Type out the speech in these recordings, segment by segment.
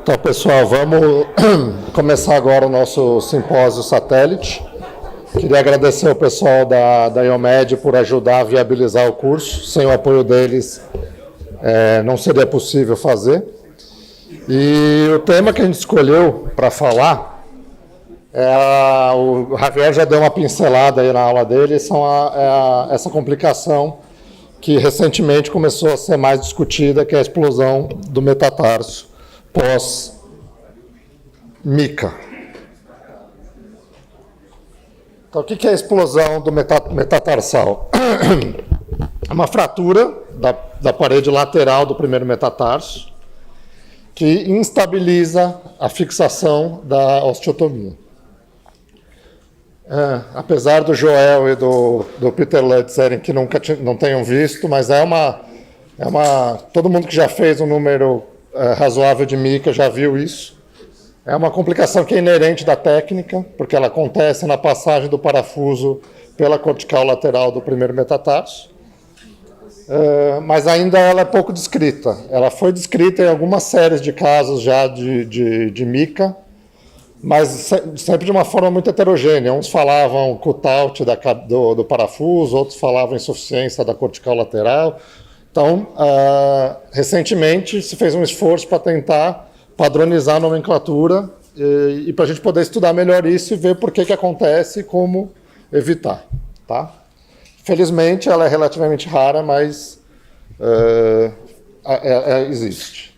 Então, pessoal, vamos começar agora o nosso simpósio satélite. Queria agradecer ao pessoal da IOMED por ajudar a viabilizar o curso. Sem o apoio deles, não seria possível fazer. E o tema que a gente escolheu para falar, o Javier já deu uma pincelada aí na aula dele, essa complicação que recentemente começou a ser mais discutida, que é a explosão do metatarso pós-MICA. Então, o que é a explosão do metatarsal? É uma fratura da parede lateral do primeiro metatarso que instabiliza a fixação da osteotomia. Apesar do Joel e do Peter Lutz dizerem que não tenham visto, mas todo mundo que já fez um número razoável de MICA já viu isso. É uma complicação que é inerente da técnica, porque ela acontece na passagem do parafuso pela cortical lateral do primeiro metatarso, mas ainda ela é pouco descrita. Ela foi descrita em algumas séries de casos já de MICA, mas sempre de uma forma muito heterogênea. Uns falavam cut-out do parafuso, outros falavam insuficiência da cortical lateral. Então, recentemente se fez um esforço para tentar padronizar a nomenclatura e para a gente poder estudar melhor isso e ver por que acontece e como evitar. Tá? Felizmente, ela é relativamente rara, mas existe.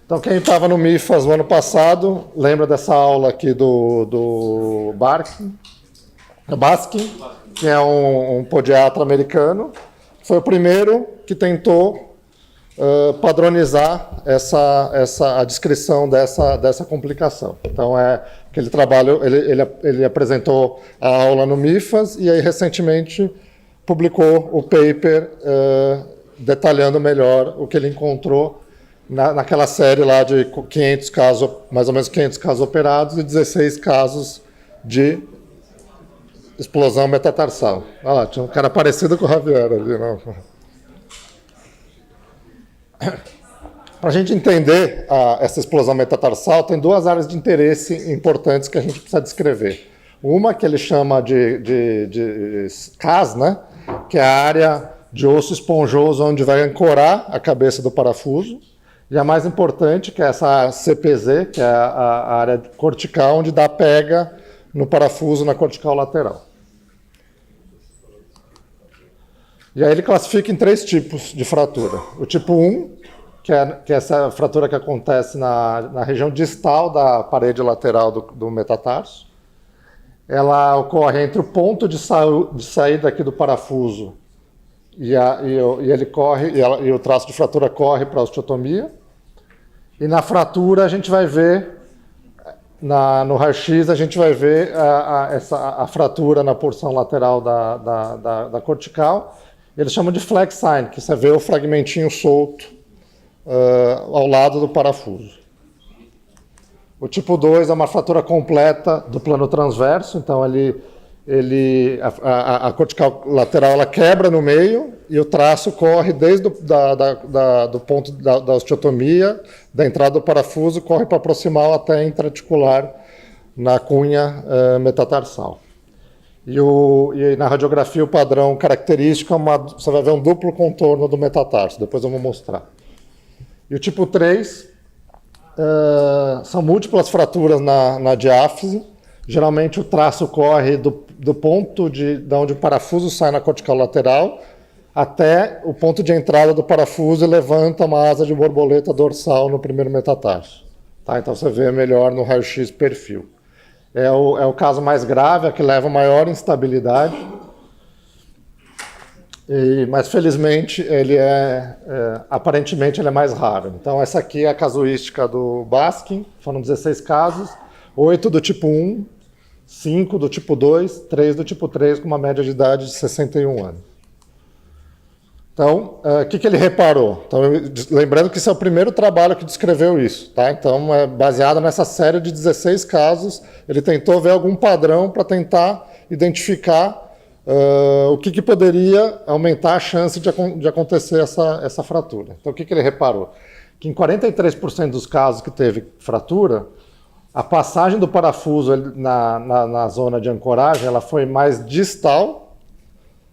Então, quem estava no MIFAS no ano passado, lembra dessa aula aqui do Baskin, que é um podiatra americano. Foi o primeiro que tentou padronizar a descrição dessa complicação. Então, aquele trabalho, ele apresentou a aula no MIFAS e aí, recentemente, publicou o paper detalhando melhor o que ele encontrou naquela série lá de 500 casos, mais ou menos 500 casos operados e 16 casos de explosão metatarsal. Olha lá, tinha um cara parecido com o Javier ali. Para a gente entender essa explosão metatarsal, tem duas áreas de interesse importantes que a gente precisa descrever. Uma que ele chama de CAS, né? Que é a área de osso esponjoso onde vai ancorar a cabeça do parafuso. E a mais importante, que é essa CPZ, que é a área cortical, onde dá pega no parafuso na cortical lateral. E aí ele classifica em 3 tipos de fratura. O tipo 1, que é essa fratura que acontece na região distal da parede lateral do metatarso. Ela ocorre entre o ponto de saída aqui do parafuso e o traço de fratura corre para a osteotomia. E na fratura a gente vai ver, no raio-x a gente vai ver a fratura na porção lateral da cortical. Eles chamam de flex sign, que você vê o fragmentinho solto ao lado do parafuso. O tipo 2 é uma fratura completa do plano transverso, então a cortical lateral ela quebra no meio e o traço corre desde do ponto da osteotomia, da entrada do parafuso, corre para proximal até intraarticular na cunha metatarsal. E na radiografia o padrão característico você vai ver um duplo contorno do metatarso, depois eu vou mostrar. E o tipo 3 são múltiplas fraturas na diáfise. Geralmente o traço corre do ponto de onde o parafuso sai na cortical lateral até o ponto de entrada do parafuso e levanta uma asa de borboleta dorsal no primeiro metatarso. Tá? Então você vê melhor no raio-x perfil. É o caso mais grave, é que leva maior instabilidade, mas felizmente aparentemente ele é mais raro. Então essa aqui é a casuística do Baskin, foram 16 casos, 8 do tipo 1, 5 do tipo 2, 3 do tipo 3, com uma média de idade de 61 anos. Então, o que ele reparou? Então, lembrando que esse é o primeiro trabalho que descreveu isso. Tá? Então, baseado nessa série de 16 casos, ele tentou ver algum padrão para tentar identificar o que poderia aumentar a chance de acontecer essa fratura. Então, o que ele reparou? que em 43% dos casos que teve fratura, a passagem do parafuso na zona de ancoragem ela foi mais distal.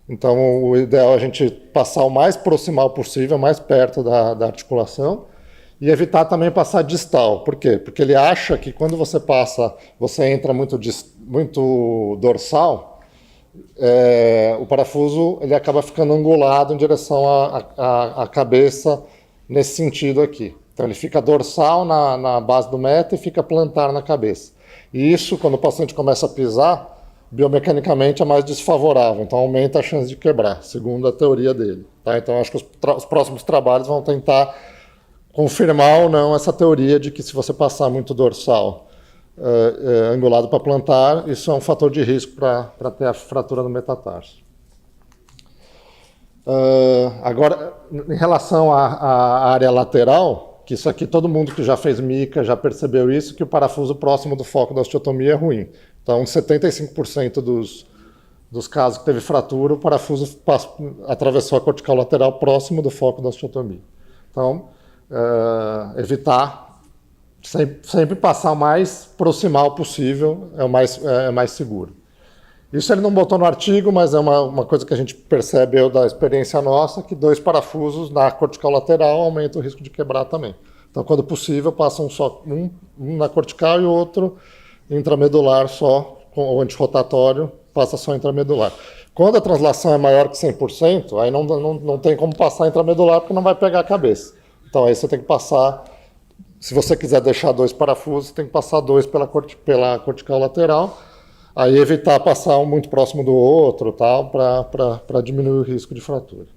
Então, o ideal é a gente passar o mais proximal possível, mais perto da articulação, e evitar também passar distal. Por quê? Porque ele acha que quando você entra muito dorsal, o parafuso ele acaba ficando angulado em direção à cabeça, nesse sentido aqui. Então, ele fica dorsal na base do meta e fica plantar na cabeça. E isso, quando o paciente começa a pisar, biomecanicamente é mais desfavorável, então aumenta a chance de quebrar, segundo a teoria dele. Tá? Então, acho que os próximos trabalhos vão tentar confirmar ou não essa teoria de que se você passar muito dorsal angulado para plantar, isso é um fator de risco para ter a fratura no metatarso. Agora, em relação à área lateral, que isso aqui todo mundo que já fez mica já percebeu isso, que o parafuso próximo do foco da osteotomia é ruim. Então, 75% dos casos que teve fratura, o parafuso atravessou a cortical lateral próximo do foco da osteotomia. Então, evitar, sempre passar o mais proximal possível é mais seguro. Isso ele não botou no artigo, mas é uma coisa que a gente percebe da experiência nossa, que 2 parafusos na cortical lateral aumentam o risco de quebrar também. Então, quando possível, passa um na cortical e o outro intramedular só, ou antirrotatório, passa só intramedular. Quando a translação é maior que 100%, aí não tem como passar intramedular, porque não vai pegar a cabeça. Então, aí você tem que passar, se você quiser deixar 2 parafusos, você tem que passar 2 pela cortical lateral, aí evitar passar um muito próximo do outro, tal, para diminuir o risco de fratura.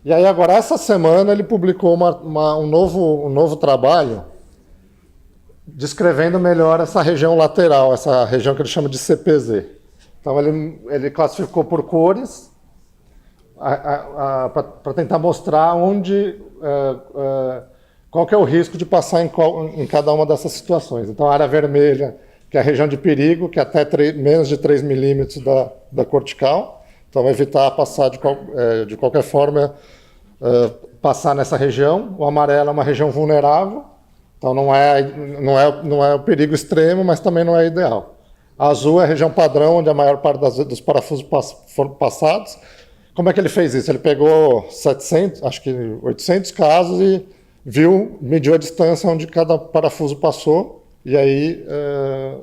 E aí agora, essa semana, ele publicou um novo trabalho descrevendo melhor essa região lateral, essa região que ele chama de CPZ. Então, ele classificou por cores para tentar mostrar qual que é o risco de passar em cada uma dessas situações. Então, a área vermelha, que é a região de perigo, que é até menos de 3 milímetros da cortical. Então, evitar passar de qualquer forma, passar nessa região. O amarelo é uma região vulnerável, então não é o perigo extremo, mas também não é ideal. A azul é a região padrão, onde a maior parte dos parafusos foram passados. Como é que ele fez isso? Ele pegou 800 casos e mediu a distância onde cada parafuso passou, e aí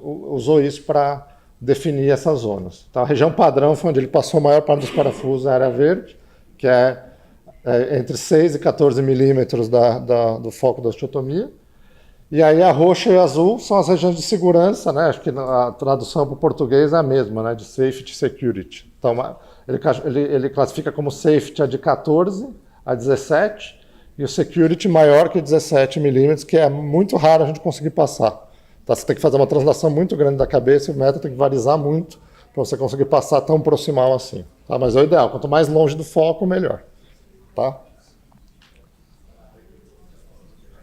usou isso para definir essas zonas. Então, a região padrão foi onde ele passou a maior parte dos parafusos, a área verde, que é entre 6 e 14 milímetros do foco da osteotomia. E aí a roxa e a azul são as regiões de segurança, né? Acho que a tradução para o português é a mesma, né? De safety e security. Então, ele classifica como safety a de 14 a 17, e o security maior que 17 milímetros, que é muito raro a gente conseguir passar. Então, você tem que fazer uma translação muito grande da cabeça e o meta tem que varizar muito para você conseguir passar tão proximal assim. Tá? Mas é o ideal, quanto mais longe do foco, melhor. Tá?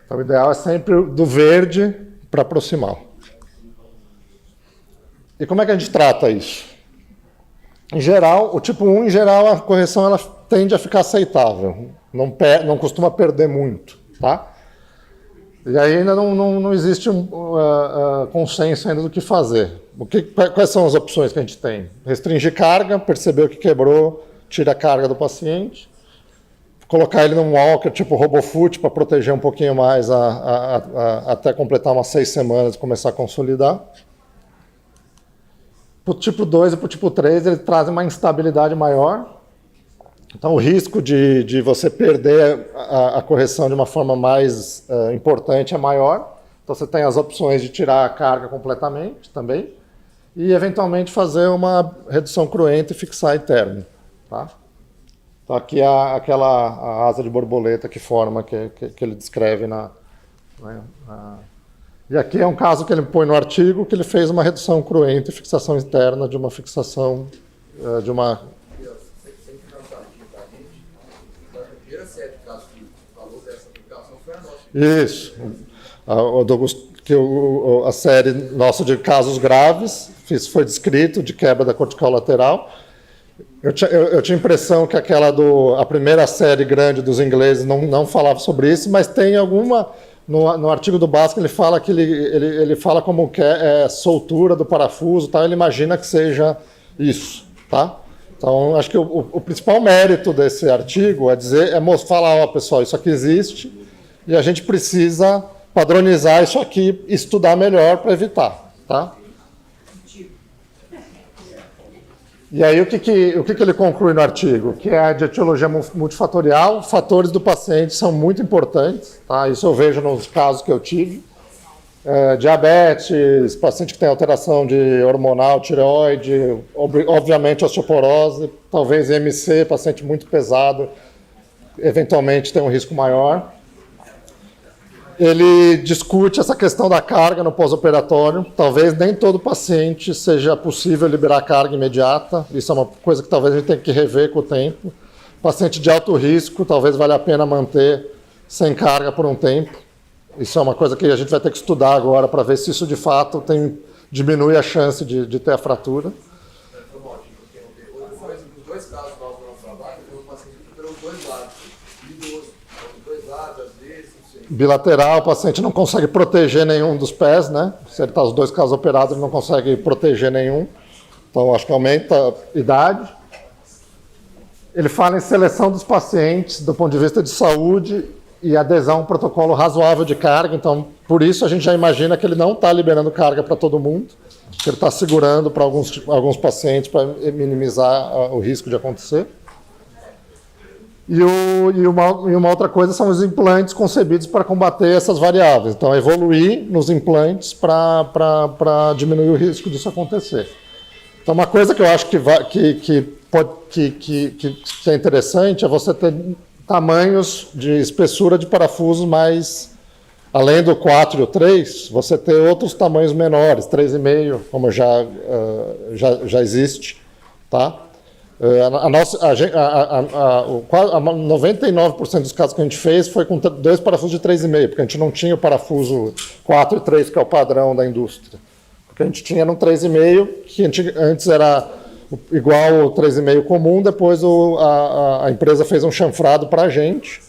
Então, o ideal é sempre do verde para proximal. E como é que a gente trata isso? Em geral, o tipo 1, em geral, a correção ela tende a ficar aceitável. Não costuma perder muito. Tá? E aí ainda não existe consenso ainda do que fazer. Quais são as opções que a gente tem? Restringir carga, perceber o que quebrou, tira a carga do paciente. Colocar ele num walker tipo RoboFoot para proteger um pouquinho mais até completar umas 6 semanas e começar a consolidar. Para o tipo 2 e para o tipo 3, ele traz uma instabilidade maior. Então, o risco de você perder a correção de uma forma mais importante é maior. Então, você tem as opções de tirar a carga completamente também e, eventualmente, fazer uma redução cruenta e fixar eterno. Tá? Então, aqui é a asa de borboleta que forma, que ele descreve E aqui é um caso que ele põe no artigo, que ele fez uma redução cruenta e fixação externa de uma fixação de uma... Isso. A série nossa de casos graves foi descrito de quebra da cortical lateral. Eu tinha a impressão que a primeira série grande dos ingleses não falava sobre isso, mas tem alguma... No artigo do Basque ele fala que ele fala como que é soltura do parafuso, tá? Ele imagina que seja isso, tá? Então, acho que o principal mérito desse artigo falar, ó, pessoal, isso aqui existe e a gente precisa padronizar isso aqui, estudar melhor para evitar, tá? E aí, o que ele conclui no artigo? Que a etiologia multifatorial, fatores do paciente são muito importantes, tá? Isso eu vejo nos casos que eu tive. Diabetes, paciente que tem alteração de hormonal, tireoide, obviamente osteoporose, talvez IMC, paciente muito pesado, eventualmente tem um risco maior. Ele discute essa questão da carga no pós-operatório. Talvez nem todo paciente seja possível liberar carga imediata. Isso é uma coisa que talvez a gente tenha que rever com o tempo. Paciente de alto risco, talvez valha a pena manter sem carga por um tempo. Isso é uma coisa que a gente vai ter que estudar agora para ver se isso de fato diminui a chance de ter a fratura. Os dois casos nós no trabalho, tem um paciente que operou os dois lados. Os dois lados, às vezes. Bilateral, o paciente não consegue proteger nenhum dos pés, né? Se ele está os dois casos operados, ele não consegue proteger nenhum. Então, acho que aumenta a idade. Ele fala em seleção dos pacientes do ponto de vista de saúde e adesão a um protocolo razoável de carga. Então, por isso a gente já imagina que ele não está liberando carga para todo mundo, que ele está segurando para alguns pacientes para minimizar o risco de acontecer. E uma outra coisa são os implantes concebidos para combater essas variáveis. Então, evoluir nos implantes para diminuir o risco disso acontecer. Então, uma coisa que eu acho que é interessante é você ter tamanhos de espessura de parafusos mais, além do 4 e o 3, você ter outros tamanhos menores, 3,5, como já existe, tá? 99% dos casos que a gente fez foi com dois parafusos de 3,5, porque a gente não tinha o parafuso 4 e 3, que é o padrão da indústria. Porque a gente tinha no 3,5, que antes era igual o 3,5 comum, depois a empresa fez um chanfrado para a gente,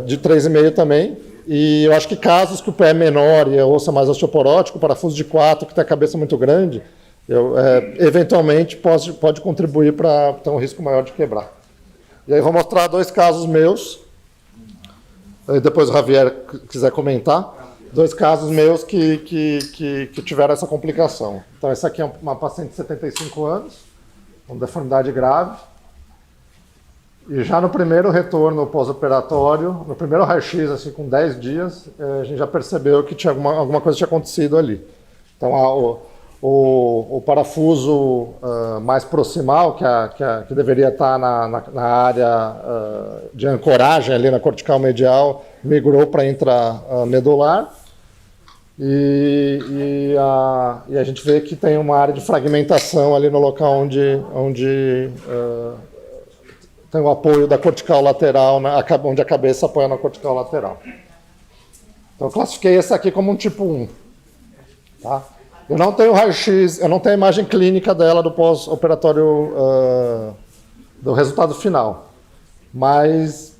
de 3,5 também. E eu acho que casos que o pé é menor e a osso é mais osteoporótico, o parafuso de 4, que tem a cabeça muito grande, eventualmente pode contribuir para ter um risco maior de quebrar. E aí eu vou mostrar dois casos meus, depois o Javier quiser comentar, dois casos meus que tiveram essa complicação. Então, essa aqui é uma paciente de 75 anos, com deformidade grave, e já no primeiro retorno pós-operatório, no primeiro raio-x, assim, com 10 dias, a gente já percebeu que tinha alguma coisa tinha acontecido ali. Então, o parafuso mais proximal, que deveria estar na área de ancoragem, ali na cortical medial, migrou para intramedular. E a gente vê que tem uma área de fragmentação ali no local onde tem o apoio da cortical lateral, onde a cabeça apoia na cortical lateral. Então, eu classifiquei esse aqui como um tipo 1. Tá? Eu não tenho raio-x, eu não tenho a imagem clínica dela do pós-operatório, do resultado final. Mas,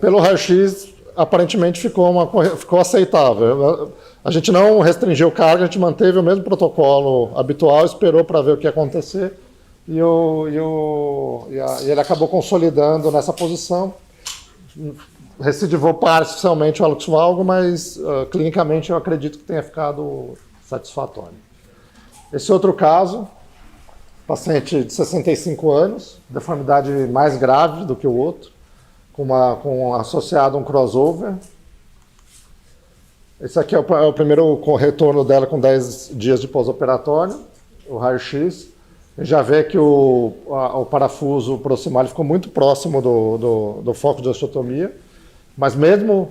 pelo raio-x, aparentemente ficou aceitável. A gente não restringiu carga, a gente manteve o mesmo protocolo habitual, esperou para ver o que ia acontecer, e ele acabou consolidando nessa posição. Recidivou parcialmente o hálux valgo, mas clinicamente eu acredito que tenha ficado satisfatório. Esse outro caso, paciente de 65 anos, deformidade mais grave do que o outro, com associado um crossover. Esse aqui é o primeiro retorno dela com 10 dias de pós-operatório, o raio-x. Já vê que o parafuso proximal ficou muito próximo do foco de osteotomia, mas mesmo,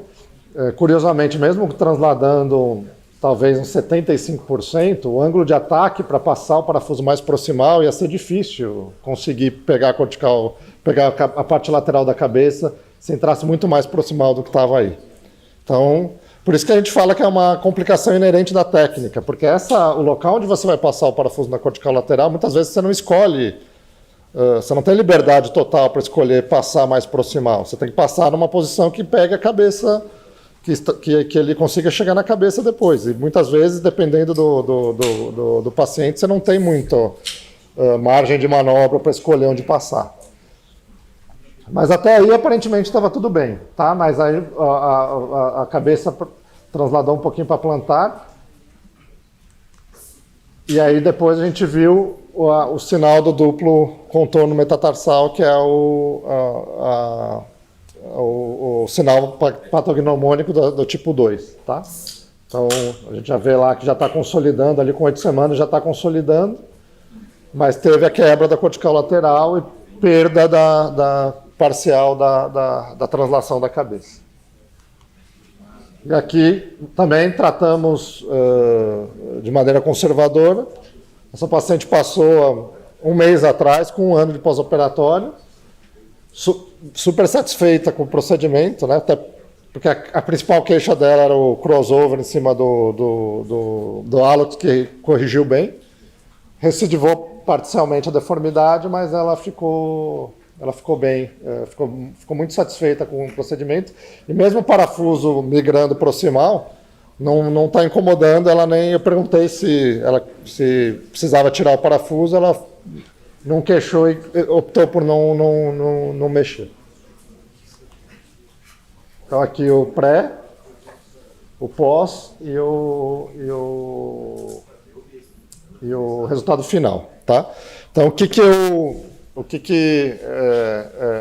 curiosamente, mesmo transladando talvez uns 75%, o ângulo de ataque para passar o parafuso mais proximal ia ser difícil conseguir pegar a parte lateral da cabeça se entrasse muito mais proximal do que estava aí. Então, por isso que a gente fala que é uma complicação inerente da técnica, porque o local onde você vai passar o parafuso na cortical lateral, muitas vezes você não escolhe você não tem liberdade total para escolher passar mais proximal. Você tem que passar numa posição que pegue a cabeça, que ele consiga chegar na cabeça depois. E muitas vezes, dependendo do paciente, você não tem muito margem de manobra para escolher onde passar. Mas até aí, aparentemente, estava tudo bem, tá? Mas aí a cabeça transladou um pouquinho para plantar. E aí depois a gente viu o sinal do duplo contorno metatarsal, que é o sinal patognomônico do tipo 2, tá? Então, a gente já vê lá que já está consolidando, ali com 8 semanas já está consolidando, mas teve a quebra da cortical lateral e perda parcial da translação da cabeça. E aqui também tratamos de maneira conservadora. Essa paciente passou um mês atrás, com 1 ano de pós-operatório, super satisfeita com o procedimento, né? Até porque a principal queixa dela era o crossover em cima do hálito, que corrigiu bem. Recidivou parcialmente a deformidade, mas ela ficou bem, ficou muito satisfeita com o procedimento. E mesmo o parafuso migrando proximal, não está incomodando ela nem. Eu perguntei se precisava tirar o parafuso, ela não queixou e optou por não mexer. Então aqui o pré, o pós e o resultado final, tá? Então o que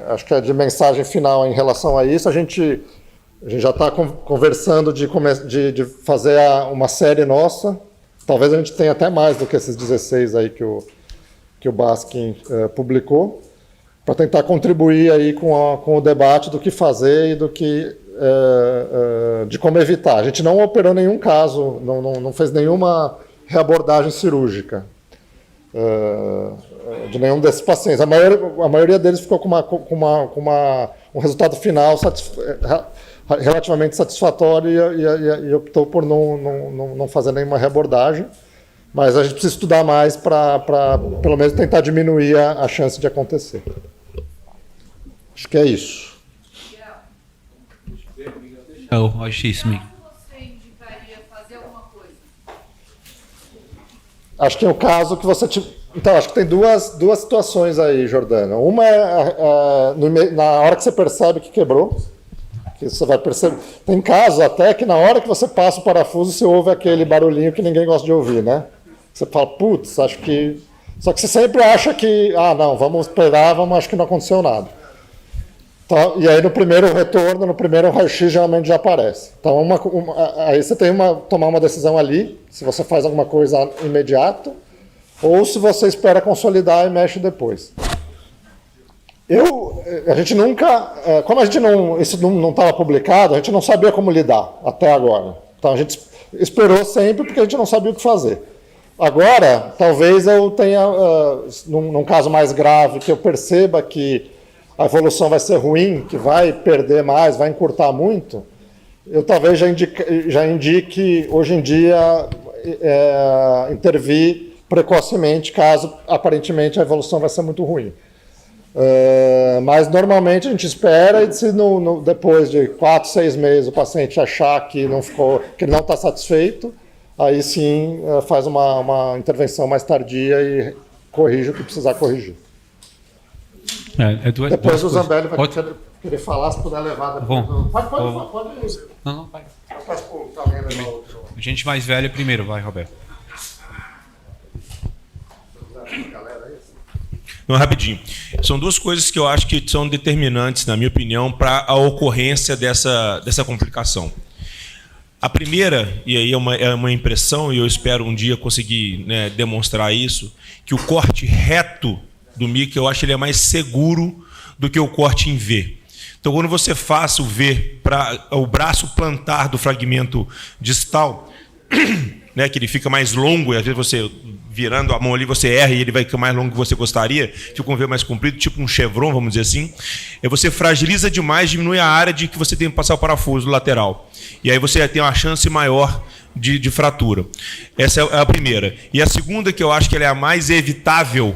acho que é de mensagem final em relação a isso, a gente já está conversando de fazer uma série nossa. Talvez a gente tenha até mais do que esses 16 aí que o Baskin publicou, para tentar contribuir aí com o debate do que fazer e de como evitar. A gente não operou nenhum caso, não fez nenhuma reabordagem cirúrgica de nenhum desses pacientes. A maioria deles ficou com um resultado final relativamente satisfatório e optou por não fazer nenhuma reabordagem. Mas a gente precisa estudar mais para, pelo menos, tentar diminuir a chance de acontecer. Acho que é isso. Acho isso, Mick. Você indicaria fazer alguma coisa? Acho que é o caso que você... Então, acho que tem duas situações aí, Jordana. Uma é na hora que você percebe que quebrou, que você vai perceber. Tem casos até que na hora que você passa o parafuso, você ouve aquele barulhinho que ninguém gosta de ouvir, né? Você fala, putz, acho que... Só que você sempre acha que, não, vamos esperar, acho que não aconteceu nada. Então, e aí no primeiro retorno, no primeiro raio-x, geralmente já aparece. Então, aí você tem tomar uma decisão ali, se você faz alguma coisa imediato, ou se você espera consolidar e mexe depois. A gente nunca, como isso não estava publicado, a gente não sabia como lidar até agora. Então a gente esperou sempre porque a gente não sabia o que fazer. Agora, talvez eu tenha, num caso mais grave, que eu perceba que a evolução vai ser ruim, que vai perder mais, vai encurtar muito, eu talvez já indique hoje em dia intervir precocemente, caso aparentemente a evolução vai ser muito ruim. Mas normalmente a gente espera e se depois de 4, 6 meses o paciente achar que que ele não está satisfeito, aí sim faz uma intervenção mais tardia e corrige o que precisar corrigir. Depois o Zambelli vai querer falar, se puder levar depois. Pode. Não, vai. Eu peço para alguém levar outro. Gente mais velha primeiro, vai, Roberto. Não, rapidinho. São duas coisas que eu acho que são determinantes, na minha opinião, para a ocorrência dessa complicação. A primeira, e aí é uma impressão, e eu espero um dia conseguir, né, demonstrar isso, que o corte reto do Mick, eu acho que ele é mais seguro do que o corte em V. Então, quando você faz o V para o braço plantar do fragmento distal, né, que ele fica mais longo, e às vezes você, virando a mão ali, você erra e ele vai ficar mais longo que você gostaria, fica um V mais comprido, tipo um chevron, vamos dizer assim, você fragiliza demais, diminui a área de que você tem que passar o parafuso lateral. E aí você tem uma chance maior de fratura. Essa é a primeira. E a segunda, que eu acho que ela é a mais evitável,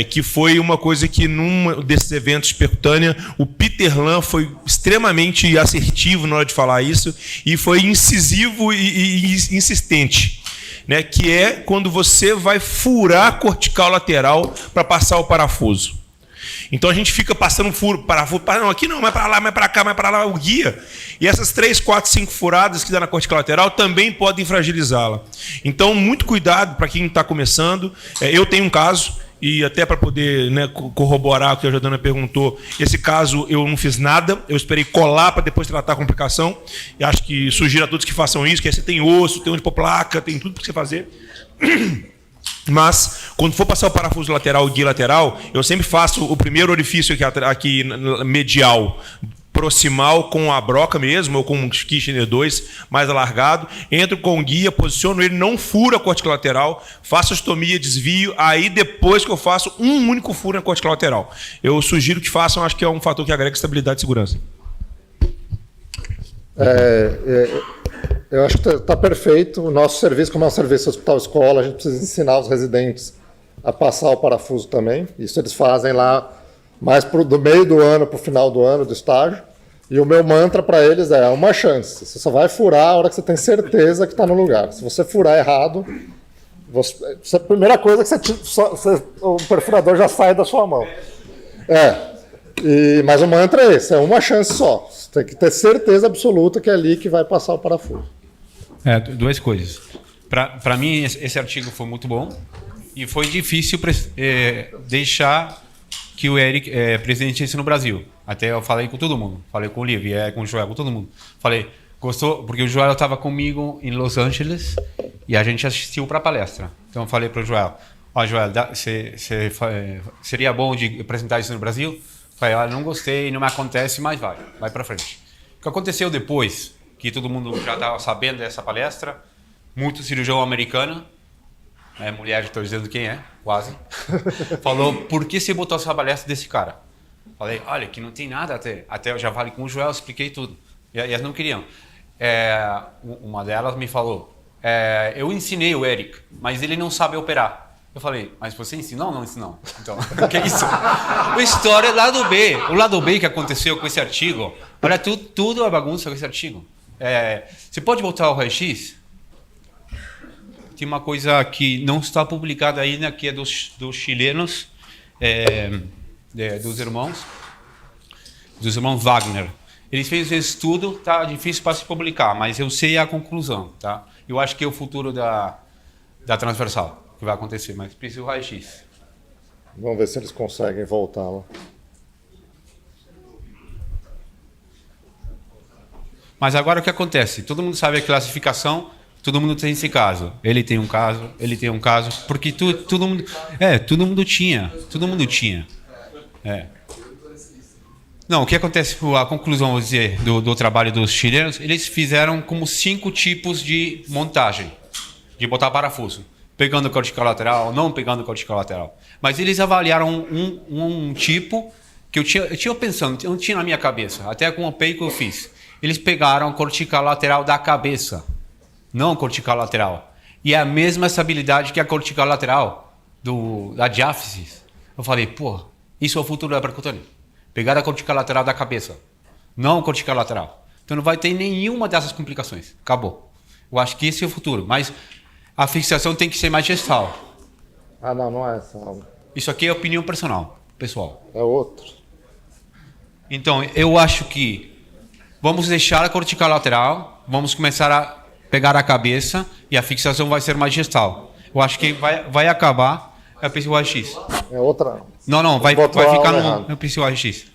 que foi uma coisa que, num desses eventos percutânea, o Peter Lam foi extremamente assertivo na hora de falar isso e foi incisivo e insistente, né? Que é quando você vai furar a cortical lateral para passar o parafuso. Então a gente fica passando parafuso, não, aqui não, mais para lá, mais para cá, mais para lá, o guia. E essas 3, 4, 5 furadas que dá na cortical lateral também podem fragilizá-la. Então, muito cuidado para quem está começando. Eu tenho um caso, e até para poder, né, corroborar o que a Jordana perguntou, esse caso eu não fiz nada, eu esperei colar para depois tratar a complicação. E acho que sugiro a todos que façam isso, que aí você tem osso, tem onde pôr placa, tem tudo para você fazer. Mas, quando for passar o parafuso lateral e guia lateral, eu sempre faço o primeiro orifício aqui medial, proximal com a broca mesmo, ou com um Kirchner 2 mais alargado, entro com o guia, posiciono ele, não furo a cortical lateral, faço ostomia, desvio, aí depois que eu faço um único furo na cortical lateral. Eu sugiro que façam, acho que é um fator que agrega estabilidade e segurança. Eu acho que está perfeito. O nosso serviço, como é um serviço hospital-escola, a gente precisa ensinar os residentes a passar o parafuso também. Isso eles fazem lá mais do meio do ano para o final do ano do estágio. E o meu mantra para eles é uma chance. Você só vai furar a hora que você tem certeza que está no lugar. Se você furar errado, a primeira coisa é que o perfurador já sai da sua mão. Mas o mantra é esse, é uma chance só. Você tem que ter certeza absoluta que é ali que vai passar o parafuso. Duas coisas. Para mim, esse artigo foi muito bom e foi difícil deixar que o Eric presidente no Brasil. Até eu falei com todo mundo. Falei com o Liv, com o Joel, com todo mundo. Falei, gostou? Porque o Joel estava comigo em Los Angeles e a gente assistiu para a palestra. Então eu falei para o Joel, Joel, seria bom de apresentar isso no Brasil? Falei, olha, não gostei, não me acontece, mas vai para frente. O que aconteceu depois, que todo mundo já estava sabendo dessa palestra, muito cirurgião americano, mulher, estou dizendo quem é, quase, falou, por que você botou essa palestra desse cara? Falei, olha, que não tem nada até eu já falei com o Joel, expliquei tudo. E elas não queriam. Uma delas me falou, eu ensinei o Eric, mas ele não sabe operar. Eu falei, mas você ensinou ou não ensinou? Então, o que é isso? A história é lado B. O lado B que aconteceu com esse artigo, olha, tudo é bagunça com esse artigo. Você pode botar o raio-x? Tem uma coisa que não está publicada ainda, que é dos chilenos, dos irmãos Wagner. Eles fez esse estudo, tá difícil para se publicar, mas eu sei a conclusão, tá? Eu acho que é o futuro da transversal que vai acontecer, mas precisa o raio-x. Vamos ver se eles conseguem voltar lá. Mas agora o que acontece? Todo mundo sabe a classificação, todo mundo tem esse caso. Ele tem um caso, porque todo mundo tinha. Não, o que acontece, a conclusão, vou dizer, do trabalho dos chilenos, eles fizeram como 5 tipos de montagem, de botar parafuso. Pegando cortical lateral, não pegando cortical lateral. Mas eles avaliaram um tipo que eu tinha pensando, eu não tinha na minha cabeça, até com o PEI que eu fiz. Eles pegaram cortical lateral da cabeça, não cortical lateral. E é a mesma estabilidade que a cortical lateral da diáfise. Eu falei, isso é o futuro da percutânea. Pegar a cortical lateral da cabeça, não cortical lateral. Então não vai ter nenhuma dessas complicações. Acabou. Eu acho que esse é o futuro. Mas a fixação tem que ser mais gestal. Não é essa. Isso aqui é opinião pessoal. É outro. Então, eu acho que vamos deixar a cortical lateral, vamos começar a pegar a cabeça e a fixação vai ser mais gestal. Eu acho que vai acabar a PCO-RX. É outra. Não, vai ficar no PCO-RX.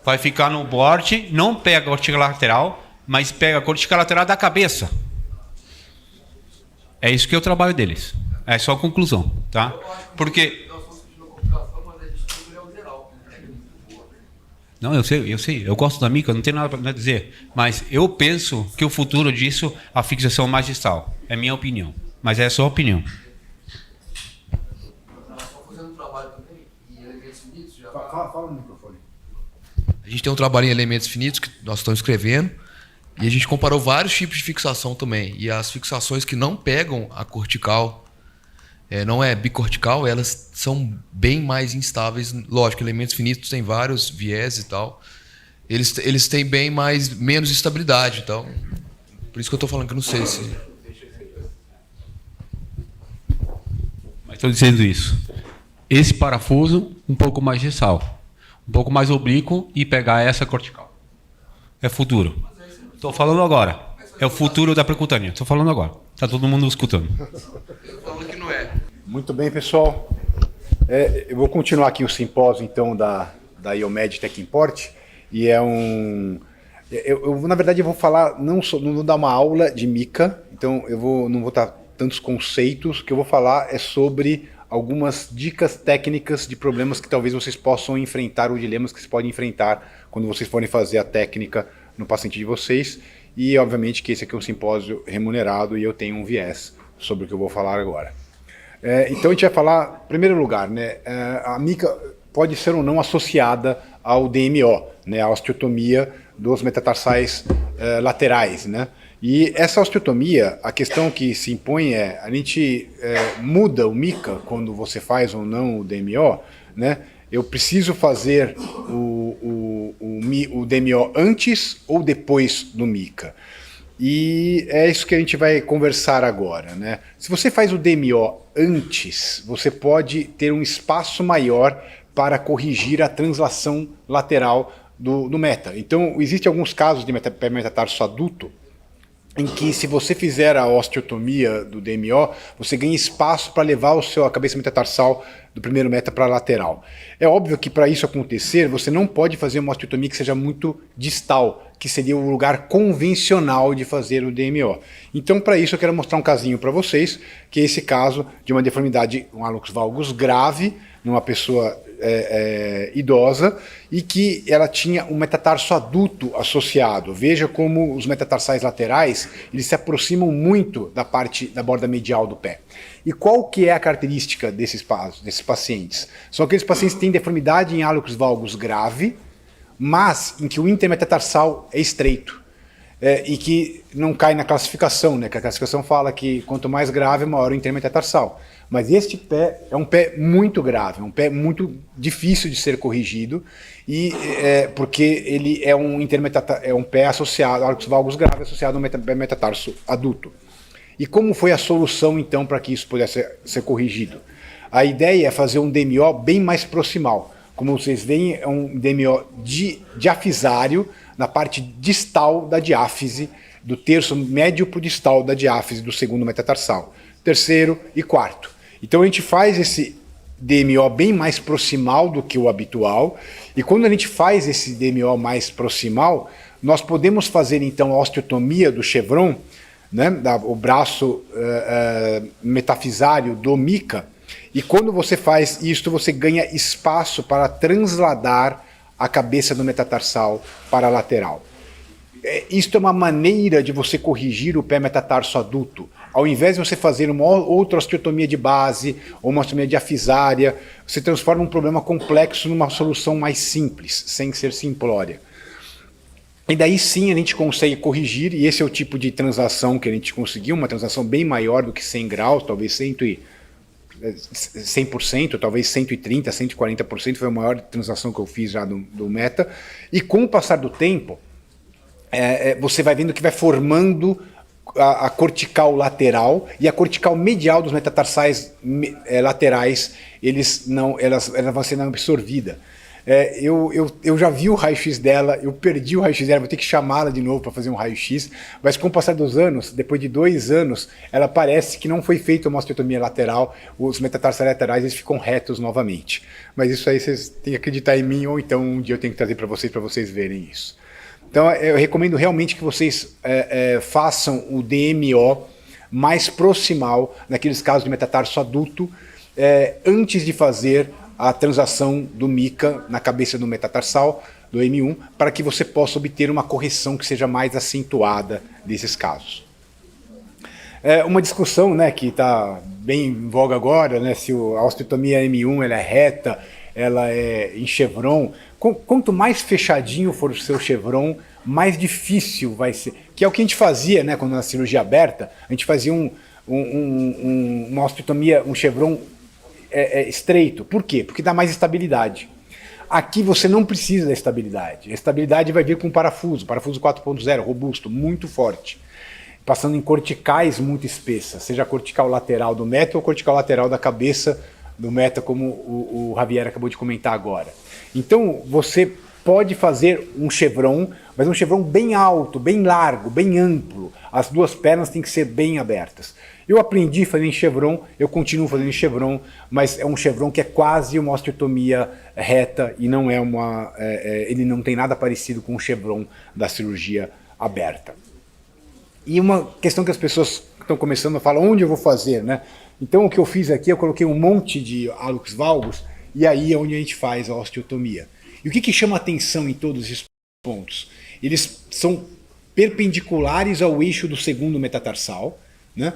Vai ficar no board, não pega a cortical lateral, mas pega a cortical lateral da cabeça. É isso que é o trabalho deles. É só a conclusão, tá? Porque... Não, eu sei. Eu gosto da mica, não tenho nada para dizer. Mas eu penso que o futuro disso, a fixação mais gestal. É minha opinião. Mas é só opinião. Fala no microfone. A gente tem um trabalho em elementos finitos que nós estamos escrevendo. E a gente comparou vários tipos de fixação também. E as fixações que não pegam a cortical, não é bicortical, elas são bem mais instáveis. Lógico, elementos finitos têm vários viés e tal. Eles têm menos estabilidade e tal. Por isso que eu estou falando que eu não sei se... Mas estou dizendo isso. Esse parafuso, um pouco mais de sal. Um pouco mais oblíquo e pegar essa cortical. É futuro. Estou falando agora. É o futuro da percutânea. Estou falando agora. Está todo mundo escutando. Falando que não é. Muito bem, pessoal. Eu vou continuar aqui o simpósio, então, da IOMED Tech Import. E na verdade, eu vou falar, não vou dar uma aula de mica, então não vou dar tantos conceitos. O que eu vou falar é sobre algumas dicas técnicas de problemas que talvez vocês possam enfrentar, ou dilemas que vocês podem enfrentar quando vocês forem fazer a técnica no paciente de vocês. E, obviamente, que esse aqui é um simpósio remunerado e eu tenho um viés sobre o que eu vou falar agora. Então, a gente vai falar, em primeiro lugar, né, a mica pode ser ou não associada ao DMO, né, a osteotomia dos metatarsais laterais, né? E essa osteotomia, a questão que se impõe a gente muda o mica quando você faz ou não o DMO, né? Eu preciso fazer o DMO antes ou depois do mica? E é isso que a gente vai conversar agora, né? Se você faz o DMO antes, você pode ter um espaço maior para corrigir a translação lateral do meta. Então, existem alguns casos de pé metatarso adulto em que, se você fizer a osteotomia do DMO, você ganha espaço para levar a cabeça metatarsal do primeiro meta para a lateral. É óbvio que, para isso acontecer, você não pode fazer uma osteotomia que seja muito distal, que seria o lugar convencional de fazer o DMO. Então, para isso, eu quero mostrar um casinho para vocês, que é esse caso de uma deformidade, um hallux valgus grave, numa pessoa idosa, e que ela tinha um metatarso adulto associado. Veja como os metatarsais laterais, eles se aproximam muito da parte da borda medial do pé. E qual que é a característica desses pacientes? São aqueles pacientes que têm deformidade em hallux valgus grave, mas em que o intermetatarsal é estreito. E que não cai na classificação, né? Que a classificação fala que quanto mais grave, maior o intermetatarsal. Mas este pé é um pé muito grave, é um pé muito difícil de ser corrigido, e porque ele é um pé associado, hallux valgus grave associado a um metatarso adulto. E como foi a solução, então, para que isso pudesse ser corrigido? A ideia é fazer um DMO bem mais proximal. Como vocês veem, é um DMO diafisário na parte distal da diáfise, do terço médio para o distal da diáfise do segundo metatarsal, terceiro e quarto. Então a gente faz esse DMO bem mais proximal do que o habitual, e quando a gente faz esse DMO mais proximal, nós podemos fazer então a osteotomia do chevron, né, o braço metafisário do mica, e quando você faz isso, você ganha espaço para transladar a cabeça do metatarsal para a lateral. Isto é uma maneira de você corrigir o pé metatarso adulto. Ao invés de você fazer uma outra osteotomia de base ou uma osteotomia diafisária, você transforma um problema complexo numa solução mais simples, sem ser simplória. E daí sim a gente consegue corrigir, e esse é o tipo de translação que a gente conseguiu, uma translação bem maior do que 100 graus, talvez 100%, talvez 130%, 140%, foi a maior translação que eu fiz já do meta. E com o passar do tempo, você vai vendo que vai formando a cortical lateral e a cortical medial dos metatarsais laterais, elas vão sendo absorvidas. Eu já vi o raio-x dela, eu perdi o raio-x dela, vou ter que chamá-la de novo para fazer um raio-x, mas com o passar dos anos, depois de 2 anos, ela parece que não foi feita uma osteotomia lateral, os metatarsais laterais eles ficam retos novamente. Mas isso aí vocês têm que acreditar em mim, ou então um dia eu tenho que trazer para vocês verem isso. Então eu recomendo realmente que vocês façam o DMO mais proximal, naqueles casos de metatarso adulto, antes de fazer a transação do mica na cabeça do metatarsal, do M1, para que você possa obter uma correção que seja mais acentuada desses casos. Uma discussão, né, que está bem em voga agora, né, se a osteotomia M1 ela é reta, ela é em chevron. Quanto mais fechadinho for o seu chevron, mais difícil vai ser. Que é o que a gente fazia, né, quando na cirurgia aberta, a gente fazia uma osteotomia, um chevron estreito. Por quê? Porque dá mais estabilidade. Aqui você não precisa da estabilidade. A estabilidade vai vir com parafuso 4.0, robusto, muito forte. Passando em corticais muito espessas, seja a cortical lateral do meta ou a cortical lateral da cabeça do meta, como o Javier acabou de comentar agora. Então você pode fazer um chevron, mas um chevron bem alto, bem largo, bem amplo. As duas pernas têm que ser bem abertas. Eu aprendi fazendo chevron, eu continuo fazendo chevron, mas é um chevron que é quase uma osteotomia reta e não é ele não tem nada parecido com o chevron da cirurgia aberta. E uma questão que as pessoas estão começando a falar, onde eu vou fazer, né? Então o que eu fiz aqui, eu coloquei um monte de hallux valgus e aí é onde a gente faz a osteotomia. E o que chama atenção em todos esses pontos? Eles são perpendiculares ao eixo do segundo metatarsal, né?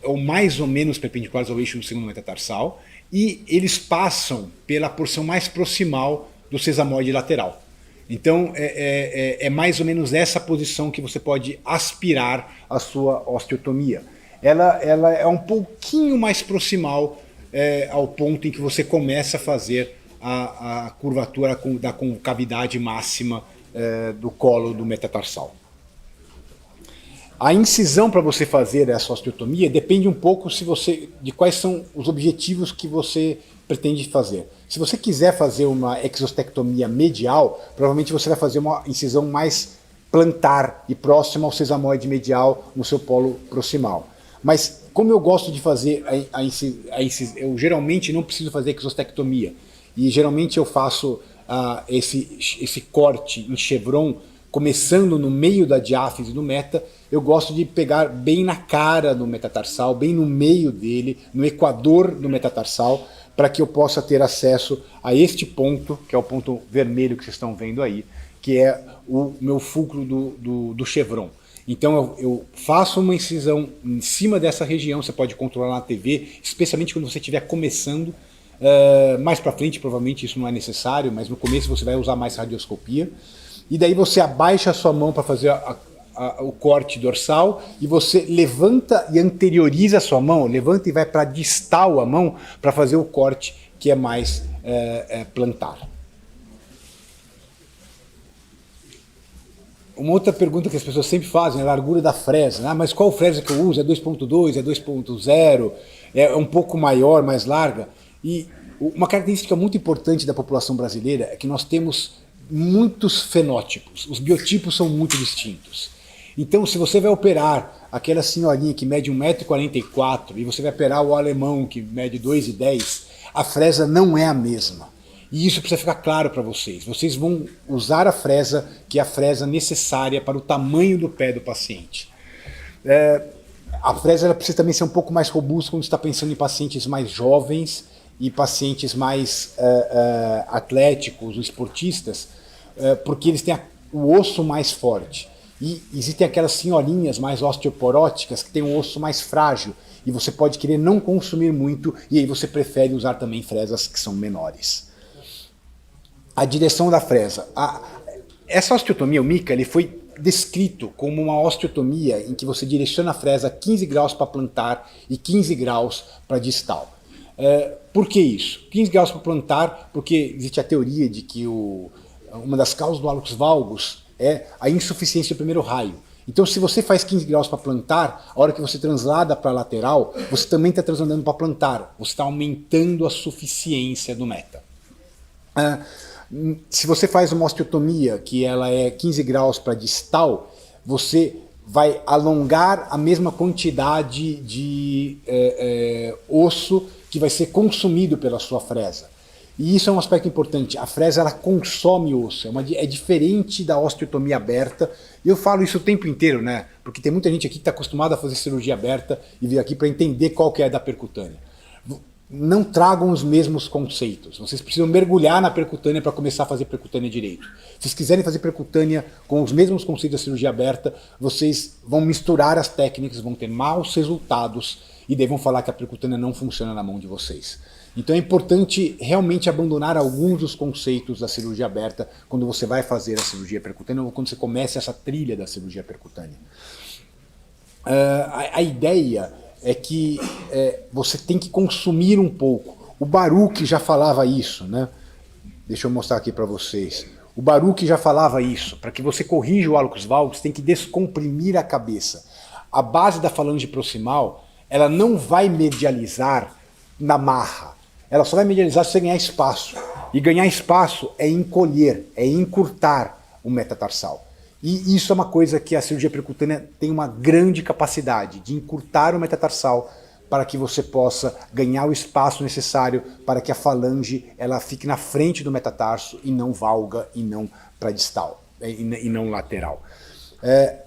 Ou mais ou menos perpendiculares ao eixo do segundo metatarsal, e eles passam pela porção mais proximal do sesamoide lateral. Então é mais ou menos essa posição que você pode aspirar a sua osteotomia. Ela é um pouquinho mais proximal ao ponto em que você começa a fazer a curvatura da concavidade máxima do colo do metatarsal. A incisão para você fazer essa osteotomia depende um pouco de quais são os objetivos que você pretende fazer. Se você quiser fazer uma exostectomia medial, provavelmente você vai fazer uma incisão mais plantar e próxima ao sesamoide medial no seu polo proximal. Mas como eu gosto de fazer a incisão, eu geralmente não preciso fazer exostectomia. E geralmente eu faço esse corte em chevron, começando no meio da diáfise do meta. Eu gosto de pegar bem na cara do metatarsal, bem no meio dele, no equador do metatarsal, para que eu possa ter acesso a este ponto, que é o ponto vermelho que vocês estão vendo aí, que é o meu fulcro do chevron. Então eu faço uma incisão em cima dessa região, você pode controlar na TV, especialmente quando você estiver começando. Mais para frente provavelmente isso não é necessário, mas no começo você vai usar mais radioscopia. E daí você abaixa a sua mão para fazer o corte dorsal e você levanta e anterioriza a sua mão, levanta e vai para distal a mão para fazer o corte que é mais plantar. Uma outra pergunta que as pessoas sempre fazem é a largura da fresa. Mas qual fresa que eu uso? É 2.2, é 2.0, é um pouco maior, mais larga? E uma característica muito importante da população brasileira é que nós temos muitos fenótipos, os biotipos são muito distintos. Então, se você vai operar aquela senhorinha que mede 1,44 m e você vai operar o alemão que mede 2,10 m, a fresa não é a mesma. E isso precisa ficar claro para vocês. Vocês vão usar a fresa que é a fresa necessária para o tamanho do pé do paciente. A fresa ela precisa também ser um pouco mais robusta quando você está pensando em pacientes mais jovens e pacientes mais atléticos, esportistas, porque eles têm o osso mais forte. E existem aquelas senhorinhas mais osteoporóticas que têm um osso mais frágil e você pode querer não consumir muito e aí você prefere usar também fresas que são menores. A direção da fresa. Essa osteotomia, o MICA, ele foi descrito como uma osteotomia em que você direciona a fresa 15 graus para plantar e 15 graus para distal. Por que isso? 15 graus para plantar, porque existe a teoria de que uma das causas do hallux valgus é a insuficiência do primeiro raio. Então, se você faz 15 graus para plantar, a hora que você translada para a lateral, você também está transladando para plantar. Você está aumentando a suficiência do meta. Se você faz uma osteotomia que ela é 15 graus para distal, você vai alongar a mesma quantidade de osso que vai ser consumido pela sua fresa. E isso é um aspecto importante. A fresa ela consome osso, é diferente da osteotomia aberta. E eu falo isso o tempo inteiro, né? Porque tem muita gente aqui que está acostumada a fazer cirurgia aberta e veio aqui para entender qual que é da percutânea. Não tragam os mesmos conceitos. Vocês precisam mergulhar na percutânea para começar a fazer percutânea direito. Se vocês quiserem fazer percutânea com os mesmos conceitos da cirurgia aberta, vocês vão misturar as técnicas, vão ter maus resultados e daí vão falar que a percutânea não funciona na mão de vocês. Então é importante realmente abandonar alguns dos conceitos da cirurgia aberta quando você vai fazer a cirurgia percutânea ou quando você começa essa trilha da cirurgia percutânea. A ideia é que você tem que consumir um pouco. O Baruch já falava isso, né? Deixa eu mostrar aqui para vocês. O Baruch já falava isso. Para que você corrija o hálux valgus, você tem que descomprimir a cabeça. A base da falange proximal, ela não vai medializar na marra. Ela só vai medializar se você ganhar espaço. E ganhar espaço é encolher, é encurtar o metatarsal. E isso é uma coisa que a cirurgia percutânea tem uma grande capacidade de encurtar o metatarsal para que você possa ganhar o espaço necessário para que a falange ela fique na frente do metatarso e não valga e não pradistal, e não lateral.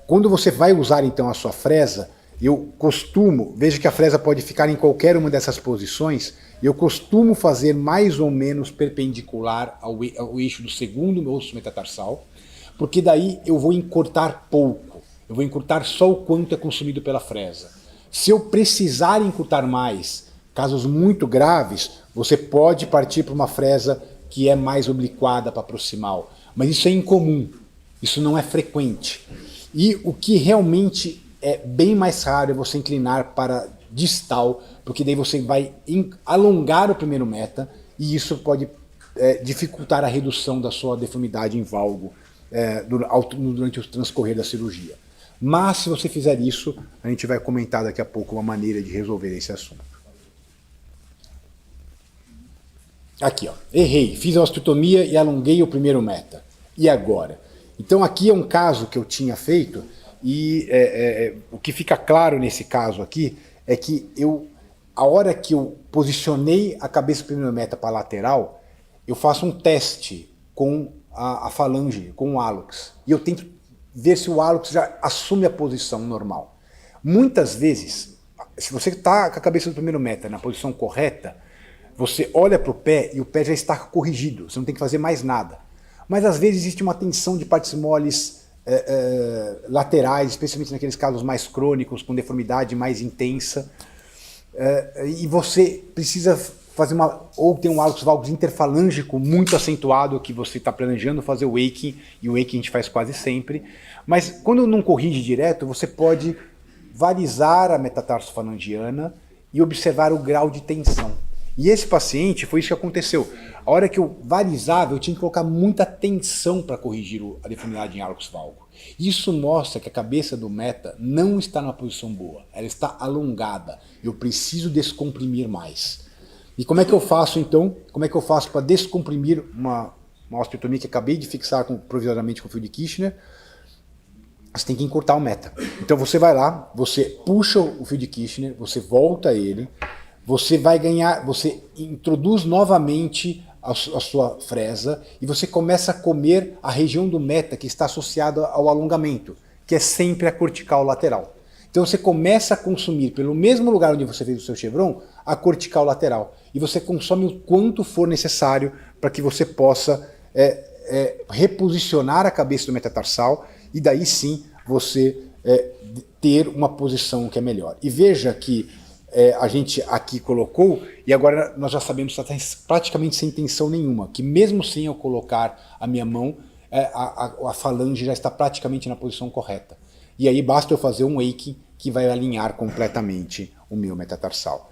Quando você vai usar então a sua fresa, eu costumo, veja que a fresa pode ficar em qualquer uma dessas posições, eu costumo fazer mais ou menos perpendicular ao eixo do segundo osso metatarsal, porque daí eu vou encurtar pouco, eu vou encurtar só o quanto é consumido pela fresa. Se eu precisar encurtar mais, casos muito graves, você pode partir para uma fresa que é mais obliquada para proximal, mas isso é incomum, isso não é frequente. E o que realmente é bem mais raro é você inclinar para distal, porque daí você vai alongar o primeiro meta e isso pode dificultar a redução da sua deformidade em valgo durante o transcorrer da cirurgia. Mas se você fizer isso, a gente vai comentar daqui a pouco uma maneira de resolver esse assunto. Aqui, ó, errei, fiz a osteotomia e alonguei o primeiro meta. E agora? Então aqui é um caso que eu tinha feito e o que fica claro nesse caso aqui é que a hora que eu posicionei a cabeça do primeiro meta para a lateral, eu faço um teste com a falange, com o hálux. E eu tento ver se o hálux já assume a posição normal. Muitas vezes, se você está com a cabeça do primeiro meta na posição correta, você olha para o pé e o pé já está corrigido, você não tem que fazer mais nada. Mas às vezes existe uma tensão de partes moles laterais, especialmente naqueles casos mais crônicos, com deformidade mais intensa, e você precisa fazer ou tem um hálux valgus interfalângico muito acentuado que você está planejando fazer o waking, e o waking a gente faz quase sempre, mas quando não corrige direto, você pode varizar a metatarsofalangiana e observar o grau de tensão. E esse paciente, foi isso que aconteceu. A hora que eu varizava, eu tinha que colocar muita tensão para corrigir a deformidade em hálux valgo. Isso mostra que a cabeça do meta não está numa posição boa, ela está alongada. Eu preciso descomprimir mais. E como é que eu faço então? Como é que eu faço para descomprimir uma osteotomia que acabei de fixar provisoriamente com o fio de Kirchner? Você tem que encurtar o meta. Então você vai lá, você puxa o fio de Kirchner, você volta ele, você vai ganhar, você introduz novamente a sua fresa e você começa a comer a região do meta que está associada ao alongamento, que é sempre a cortical lateral. Então você começa a consumir, pelo mesmo lugar onde você fez o seu chevron, a cortical lateral. E você consome o quanto for necessário para que você possa reposicionar a cabeça do metatarsal e daí sim você ter uma posição que é melhor. E veja que a gente aqui colocou, e agora nós já sabemos que está praticamente sem tensão nenhuma, que mesmo sem eu colocar a minha mão, a falange já está praticamente na posição correta. E aí basta eu fazer um waking que vai alinhar completamente o meu metatarsal.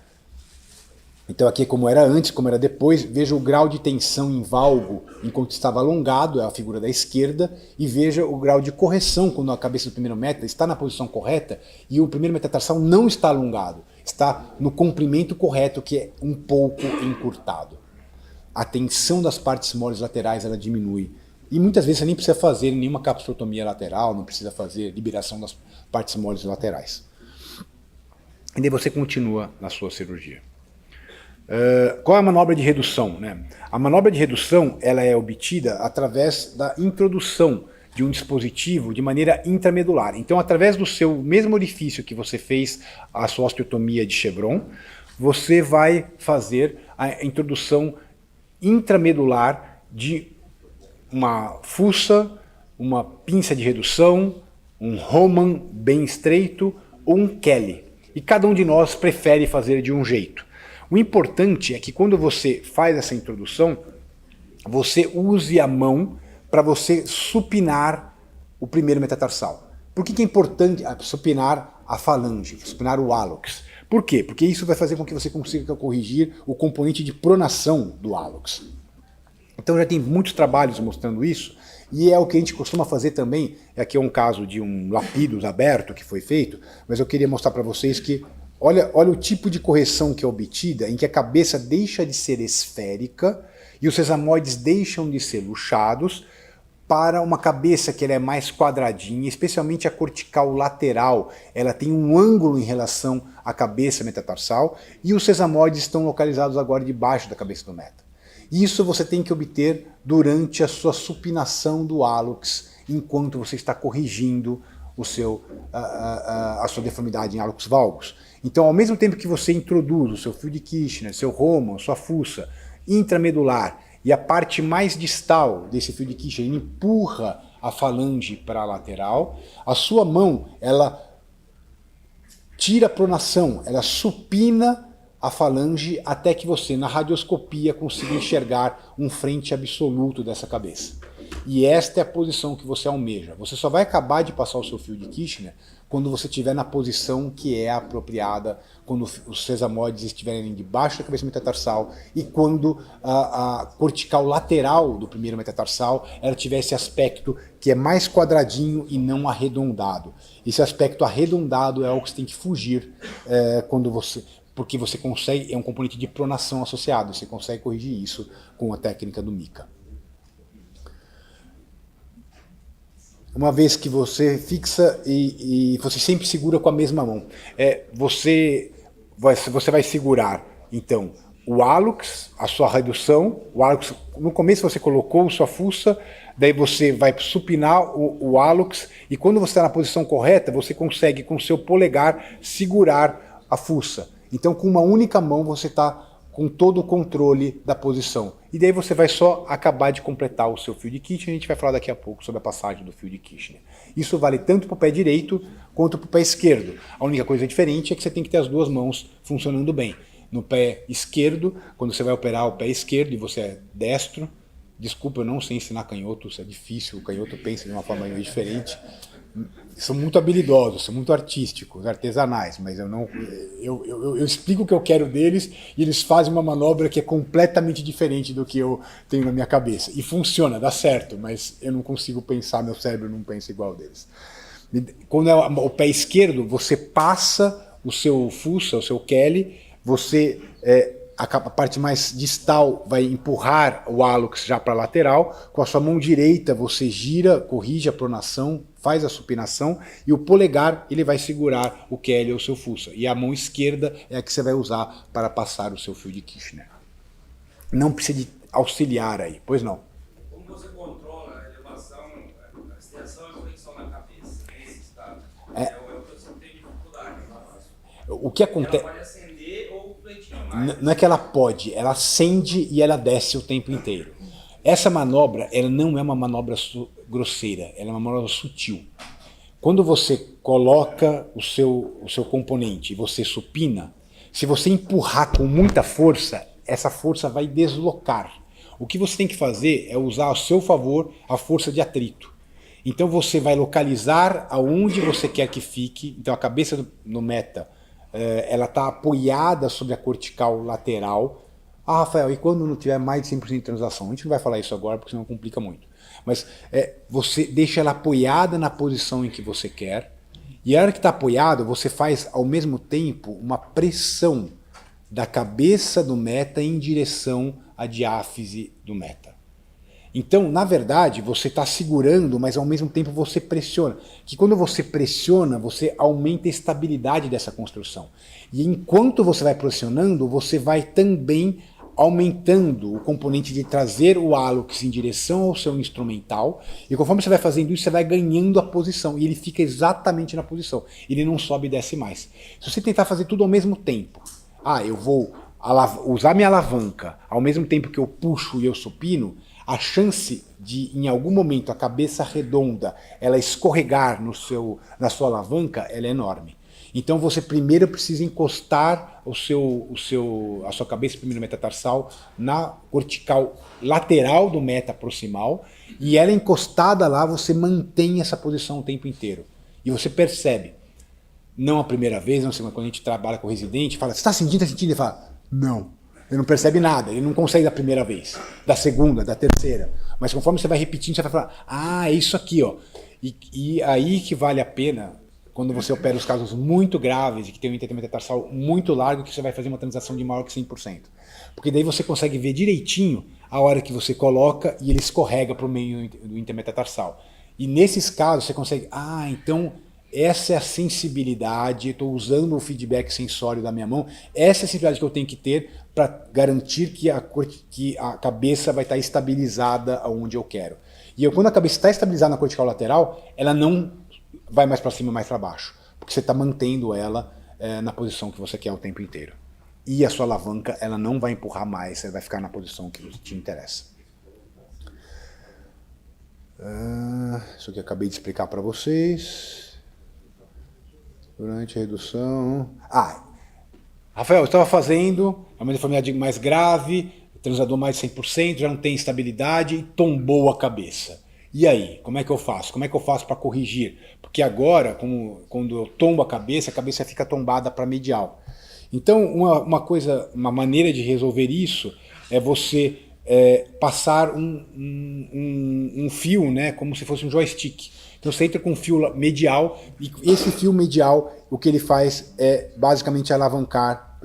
Então aqui como era antes, como era depois, veja o grau de tensão em valgo enquanto estava alongado, é a figura da esquerda, e veja o grau de correção quando a cabeça do primeiro meta está na posição correta e o primeiro metatarsal não está alongado, está no comprimento correto, que é um pouco encurtado. A tensão das partes moles laterais ela diminui. E muitas vezes você nem precisa fazer nenhuma capsulotomia lateral, não precisa fazer liberação das partes moles laterais. E daí você continua na sua cirurgia. Qual é a manobra de redução? Né? A manobra de redução ela é obtida através da introdução de um dispositivo de maneira intramedular. Então, através do seu mesmo orifício que você fez a sua osteotomia de chevron, você vai fazer a introdução intramedular de uma fuça, uma pinça de redução, um Roman bem estreito ou um Kelly. E cada um de nós prefere fazer de um jeito. O importante é que quando você faz essa introdução, você use a mão para você supinar o primeiro metatarsal. Por que é importante supinar a falange, supinar o hálux? Por quê? Porque isso vai fazer com que você consiga corrigir o componente de pronação do hálux. Então já tem muitos trabalhos mostrando isso, e é o que a gente costuma fazer também. Aqui é um caso de um lapidus aberto que foi feito, mas eu queria mostrar para vocês que olha o tipo de correção que é obtida, em que a cabeça deixa de ser esférica e os sesamoides deixam de ser luxados, para uma cabeça que ela é mais quadradinha, especialmente a cortical lateral, ela tem um ângulo em relação à cabeça metatarsal, e os sesamoides estão localizados agora debaixo da cabeça do meta. Isso você tem que obter durante a sua supinação do hálux, enquanto você está corrigindo a sua deformidade em hálux valgus. Então, ao mesmo tempo que você introduz o seu fio de Kirchner, seu Roman, sua fuça intramedular, e a parte mais distal desse fio de Kirchner empurra a falange para a lateral, a sua mão, ela tira a pronação, ela supina a falange até que você, na radioscopia, consiga enxergar um frente absoluto dessa cabeça. E esta é a posição que você almeja. Você só vai acabar de passar o seu fio de Kirchner quando você estiver na posição que é apropriada, quando os sesamoides estiverem debaixo da cabeça metatarsal e quando a cortical lateral do primeiro metatarsal ela tiver esse aspecto que é mais quadradinho e não arredondado. Esse aspecto arredondado é o que você tem que fugir porque você consegue, é um componente de pronação associado, você consegue corrigir isso com a técnica do Mika. Uma vez que você fixa e você sempre segura com a mesma mão. Você vai segurar, então, o hálux, a sua redução. O hálux, no começo você colocou sua fuça, daí você vai supinar o hálux, e quando você está na posição correta, você consegue com o seu polegar segurar a fuça. Então, com uma única mão, você está com todo o controle da posição. E daí você vai só acabar de completar o seu fio de Kirchner. A gente vai falar daqui a pouco sobre a passagem do fio de Kirchner. Isso vale tanto para o pé direito quanto para o pé esquerdo. A única coisa diferente é que você tem que ter as duas mãos funcionando bem. No pé esquerdo, quando você vai operar o pé esquerdo e você é destro, desculpa, eu não sei ensinar canhoto, isso é difícil, o canhoto pensa de uma forma meio diferente. São muito habilidosos, são muito artísticos, artesanais, mas eu explico o que eu quero deles e eles fazem uma manobra que é completamente diferente do que eu tenho na minha cabeça. E funciona, dá certo, mas eu não consigo pensar, meu cérebro não pensa igual deles. Quando é o pé esquerdo, você passa o seu fuça, o seu Kelly, você... a parte mais distal vai empurrar o hálux já para a lateral, com a sua mão direita você gira, corrige a pronação, faz a supinação, e o polegar ele vai segurar o Kelly ou o seu fuça, e a mão esquerda é a que você vai usar para passar o seu fio de Kirchner. Não precisa de auxiliar aí, pois não. Como você controla a elevação, a extensão e flexão da cabeça nesse estado? É o que você tem dificuldade. O que acontece... Ela pode acender ou fletir. Não é que ela pode, ela acende e ela desce o tempo inteiro. Essa manobra, ela não é uma manobra grosseira, ela é uma manobra sutil. Quando você coloca o seu componente e você supina, se você empurrar com muita força, essa força vai deslocar. O que você tem que fazer é usar a seu favor a força de atrito. Então você vai localizar aonde você quer que fique, então a cabeça no meta, ela está apoiada sobre a cortical lateral. Ah, Rafael, e quando não tiver mais de 100% de translação? A gente não vai falar isso agora, porque senão complica muito. Mas você deixa ela apoiada na posição em que você quer, e a hora que está apoiado, você faz ao mesmo tempo uma pressão da cabeça do meta em direção à diáfise do meta. Então, na verdade, você está segurando, mas ao mesmo tempo você pressiona. Que quando você pressiona, você aumenta a estabilidade dessa construção. E enquanto você vai pressionando, você vai também aumentando o componente de trazer o hálux em direção ao seu instrumental. E conforme você vai fazendo isso, você vai ganhando a posição. E ele fica exatamente na posição. Ele não sobe e desce mais. Se você tentar fazer tudo ao mesmo tempo, eu vou usar minha alavanca ao mesmo tempo que eu puxo e eu supino, a chance de, em algum momento, a cabeça redonda ela escorregar na sua alavanca, ela é enorme. Então você primeiro precisa encostar a sua cabeça, primeiro metatarsal, na cortical lateral do meta proximal, e ela encostada lá, você mantém essa posição o tempo inteiro. E você percebe. Não a primeira vez, não sei, mas quando a gente trabalha com o residente, fala, você está sentindo, está sentindo? Ele fala, não. Ele não percebe nada, ele não consegue da primeira vez, da segunda, da terceira. Mas conforme você vai repetindo, você vai falar, é isso aqui, ó. E aí que vale a pena, quando você opera os casos muito graves e que tem um entendimento metatarsal muito largo, que você vai fazer uma transação de maior que 100%. Porque daí você consegue ver direitinho a hora que você coloca e ele escorrega para o meio do intermetatarsal. E nesses casos você consegue, então essa é a sensibilidade, estou usando o feedback sensório da minha mão, essa é a sensibilidade que eu tenho que ter para garantir que a cabeça vai estar estabilizada onde eu quero. E quando a cabeça está estabilizada na cortical lateral, ela não vai mais para cima, mais para baixo, porque você está mantendo ela na posição que você quer o tempo inteiro. E a sua alavanca, ela não vai empurrar mais, você vai ficar na posição que te interessa. Isso aqui eu acabei de explicar para vocês. Durante a redução... Rafael, eu estava fazendo uma deformidade mais grave, transador mais de 100%, já não tem estabilidade e tombou a cabeça. E aí, como é que eu faço? Como é que eu faço para corrigir? Porque agora, quando eu tombo a cabeça fica tombada para medial. Então, uma maneira de resolver isso é você passar um fio, né, como se fosse um joystick. Então você entra com um fio medial e esse fio medial, o que ele faz é basicamente alavancar,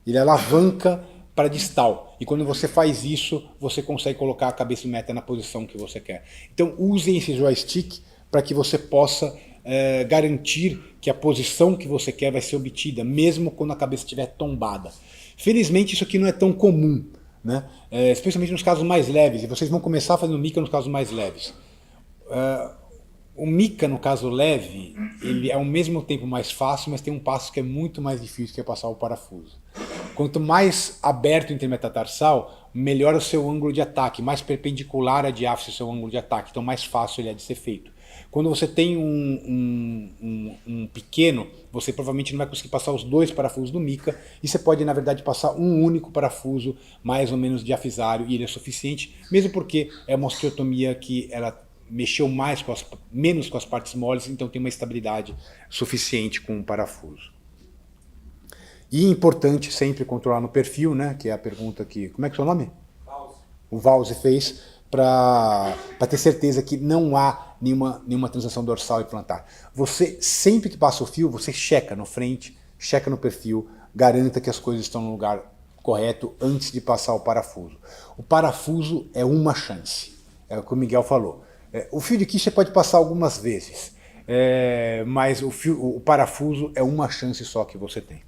ele alavanca para distal. E quando você faz isso, você consegue colocar a cabeça meta na posição que você quer. Então usem esse joystick para que você possa garantir que a posição que você quer vai ser obtida, mesmo quando a cabeça estiver tombada. Felizmente isso aqui não é tão comum, né? Especialmente nos casos mais leves, e vocês vão começar fazendo mica nos casos mais leves. O mica, no caso leve, ele é ao mesmo tempo mais fácil, mas tem um passo que é muito mais difícil, que é passar o parafuso. Quanto mais aberto o intermetatarsal, melhor o seu ângulo de ataque, mais perpendicular à diáfise o seu ângulo de ataque, então mais fácil ele é de ser feito. Quando você tem um pequeno, você provavelmente não vai conseguir passar os dois parafusos do mica, e você pode, na verdade, passar um único parafuso, mais ou menos diafisário, e ele é suficiente, mesmo porque é uma osteotomia que ela mexeu menos com as partes moles, então tem uma estabilidade suficiente com um parafuso. E importante sempre controlar no perfil, né, que é a pergunta que... Como é que é o seu nome? Valse. O Valse fez para ter certeza que não há nenhuma transação dorsal e plantar. Você, sempre que passa o fio, você checa no frente, checa no perfil, garanta que as coisas estão no lugar correto antes de passar o parafuso. O parafuso é uma chance, é o que o Miguel falou. O fio de quiche você pode passar algumas vezes, mas o parafuso é uma chance só que você tem.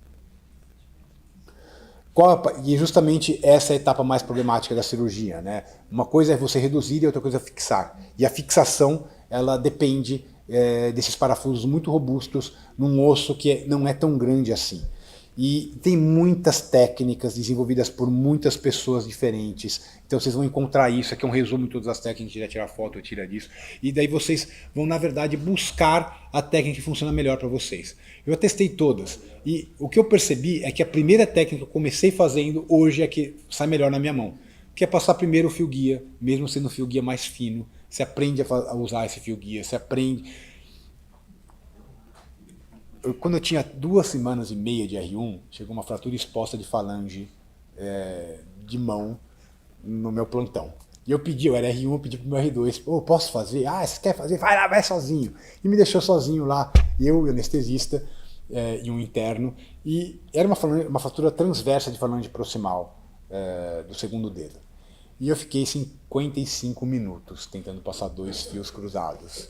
E justamente essa é a etapa mais problemática da cirurgia, né? Uma coisa é você reduzir e outra coisa é fixar. E a fixação, ela depende desses parafusos muito robustos num osso que não é tão grande assim. E tem muitas técnicas desenvolvidas por muitas pessoas diferentes. Então vocês vão encontrar isso. Aqui é um resumo de todas as técnicas. A gente tirar foto, eu tiro disso. E daí vocês vão, na verdade, buscar a técnica que funciona melhor para vocês. Eu testei todas. E o que eu percebi é que a primeira técnica que eu comecei fazendo hoje é que sai melhor na minha mão. Que é passar primeiro o fio guia, mesmo sendo o fio guia mais fino. Você aprende a usar esse fio guia, você aprende... Quando eu tinha 2 semanas e meia de R1, chegou uma fratura exposta de falange de mão no meu plantão. E eu era R1, eu pedi pro meu R2, posso fazer? Você quer fazer? Vai lá, vai sozinho. E me deixou sozinho lá, eu e o anestesista e um interno. E era uma fratura transversa de falange proximal do segundo dedo. E eu fiquei 55 minutos tentando passar 2 fios cruzados.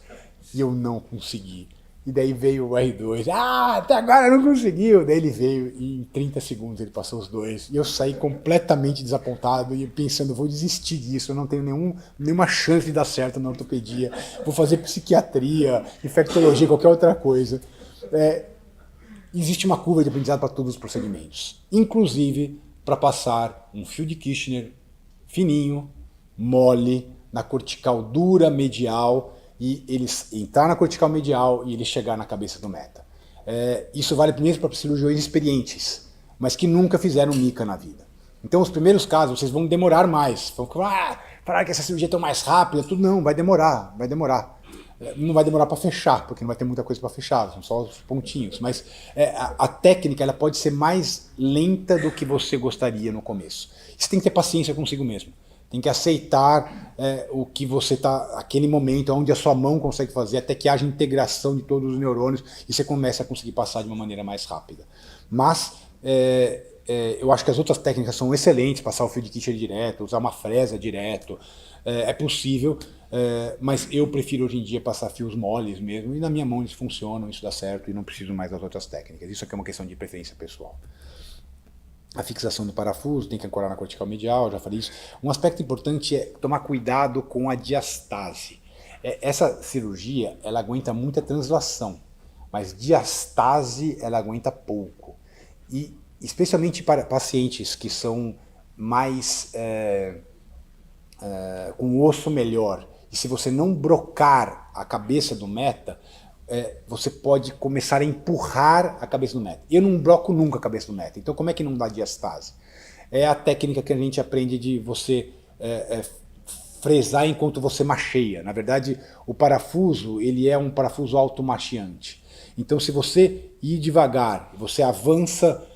E eu não consegui. E daí veio o R2, até agora não conseguiu. Daí ele veio e em 30 segundos ele passou os 2. E eu saí completamente desapontado e pensando, vou desistir disso, eu não tenho nenhuma chance de dar certo na ortopedia. Vou fazer psiquiatria, infectologia, qualquer outra coisa. Existe uma curva de aprendizado para todos os procedimentos. Inclusive para passar um fio de Kirchner fininho, mole, na cortical dura, medial, e eles entrar na cortical medial e ele chegar na cabeça do meta. Isso vale primeiro para cirurgiões experientes, mas que nunca fizeram mica na vida. Então os primeiros casos vocês vão demorar mais. Vão falar que essa cirurgia é tão mais rápida, tudo não, vai demorar, vai demorar. Não vai demorar para fechar, porque não vai ter muita coisa para fechar, são só os pontinhos. Mas a técnica ela pode ser mais lenta do que você gostaria no começo. Você tem que ter paciência consigo mesmo. Tem que aceitar o que você está, aquele momento onde a sua mão consegue fazer, até que haja integração de todos os neurônios e você comece a conseguir passar de uma maneira mais rápida. Mas eu acho que as outras técnicas são excelentes, passar o fio de Kircher direto, usar uma fresa direto, é possível, mas eu prefiro hoje em dia passar fios moles mesmo, e na minha mão eles funcionam, isso dá certo, e não preciso mais das outras técnicas. Isso aqui é uma questão de preferência pessoal. A fixação do parafuso, tem que ancorar na cortical medial, já falei isso. Um aspecto importante é tomar cuidado com a diastase. Essa cirurgia, ela aguenta muita translação, mas diastase ela aguenta pouco. E especialmente para pacientes que são mais com osso melhor, e se você não brocar a cabeça do meta, você pode começar a empurrar a cabeça do meta. Eu não broco nunca a cabeça do meta, então como é que não dá diastase? É a técnica que a gente aprende de você fresar enquanto você macheia. Na verdade, o parafuso ele é um parafuso automacheante. Então se você ir devagar, você avança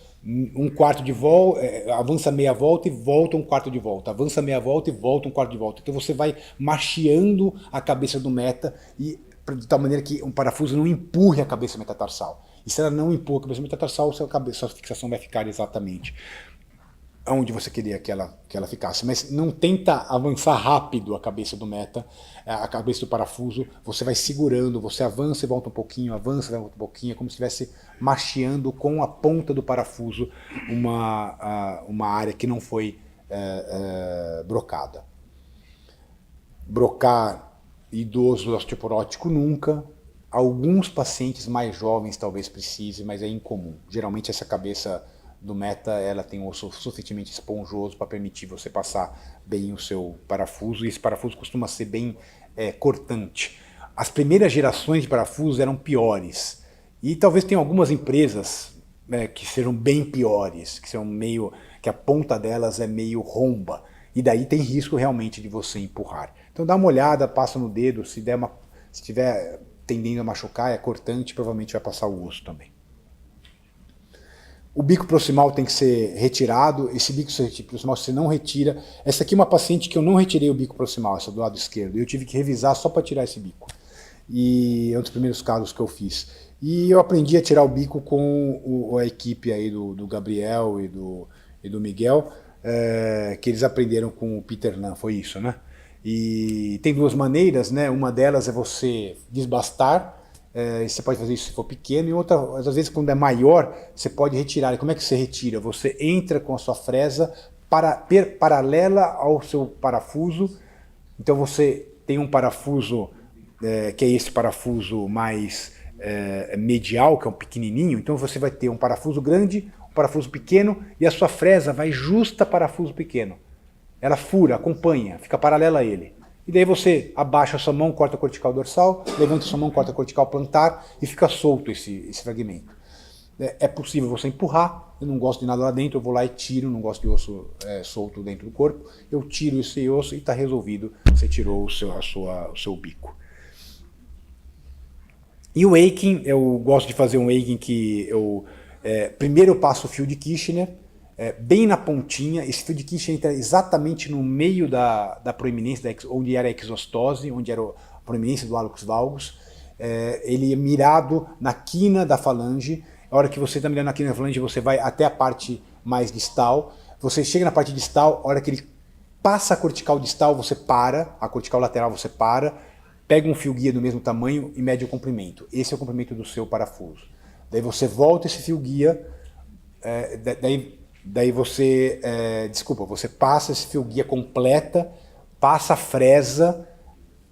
um quarto de volta, avança meia volta e volta um quarto de volta, avança meia volta e volta um quarto de volta. Então você vai macheando a cabeça do meta e de tal maneira que um parafuso não empurre a cabeça metatarsal. E se ela não empurra a cabeça metatarsal, sua fixação vai ficar exatamente onde você queria que ela ficasse. Mas não tenta avançar rápido a cabeça do meta, a cabeça do parafuso, você vai segurando, você avança e volta um pouquinho, avança e volta um pouquinho, é como se estivesse macheando com a ponta do parafuso uma área que não foi brocada. Brocar idoso osteoporótico nunca. Alguns pacientes mais jovens talvez precise, mas é incomum. Geralmente essa cabeça do meta ela tem um osso suficientemente esponjoso para permitir você passar bem o seu parafuso, e esse parafuso costuma ser bem cortante. As primeiras gerações de parafusos eram piores, e talvez tenha algumas empresas que sejam bem piores, que são que a ponta delas é meio romba, e daí tem risco realmente de você empurrar. Então dá uma olhada, passa no dedo, se estiver tendendo a machucar, é cortante, provavelmente vai passar o osso também. O bico proximal tem que ser retirado. Esse bico proximal você não retira. Essa aqui é uma paciente que eu não retirei o bico proximal, essa do lado esquerdo. Eu tive que revisar só para tirar esse bico. E é um dos primeiros casos que eu fiz. E eu aprendi a tirar o bico com a equipe aí do Gabriel e do Miguel, que eles aprenderam com o Peter Lan, foi isso, né? E tem duas maneiras, né? Uma delas é você desbastar. Você pode fazer isso se for pequeno, e outra, às vezes quando é maior, você pode retirar. E como é que você retira? Você entra com a sua fresa paralela ao seu parafuso. Então você tem um parafuso, que é esse parafuso mais medial, que é um pequenininho. Então você vai ter um parafuso grande, um parafuso pequeno, e a sua fresa vai justa parafuso pequeno. Ela fura, acompanha, fica paralela a ele. E daí você abaixa a sua mão, corta a cortical dorsal, levanta a sua mão, corta a cortical plantar e fica solto esse fragmento. É possível você empurrar, eu não gosto de nada lá dentro, eu vou lá e tiro, não gosto de osso solto dentro do corpo, eu tiro esse osso e está resolvido, você tirou o seu bico. E o Aiken, eu gosto de fazer um Aiken que primeiro eu passo o fio de Kirchner, bem na pontinha. Esse fio de Kirchner entra exatamente no meio da proeminência, onde era a exostose, onde era a proeminência do hálux valgus. Ele é mirado na quina da falange. A hora que você está mirando na quina da falange, você vai até a parte mais distal. Você chega na parte distal, a hora que ele passa a cortical distal, você para, a cortical lateral você para, pega um fio guia do mesmo tamanho e mede o comprimento. Esse é o comprimento do seu parafuso. Daí você volta esse fio guia, daí você, você passa esse fio guia completa, passa a fresa,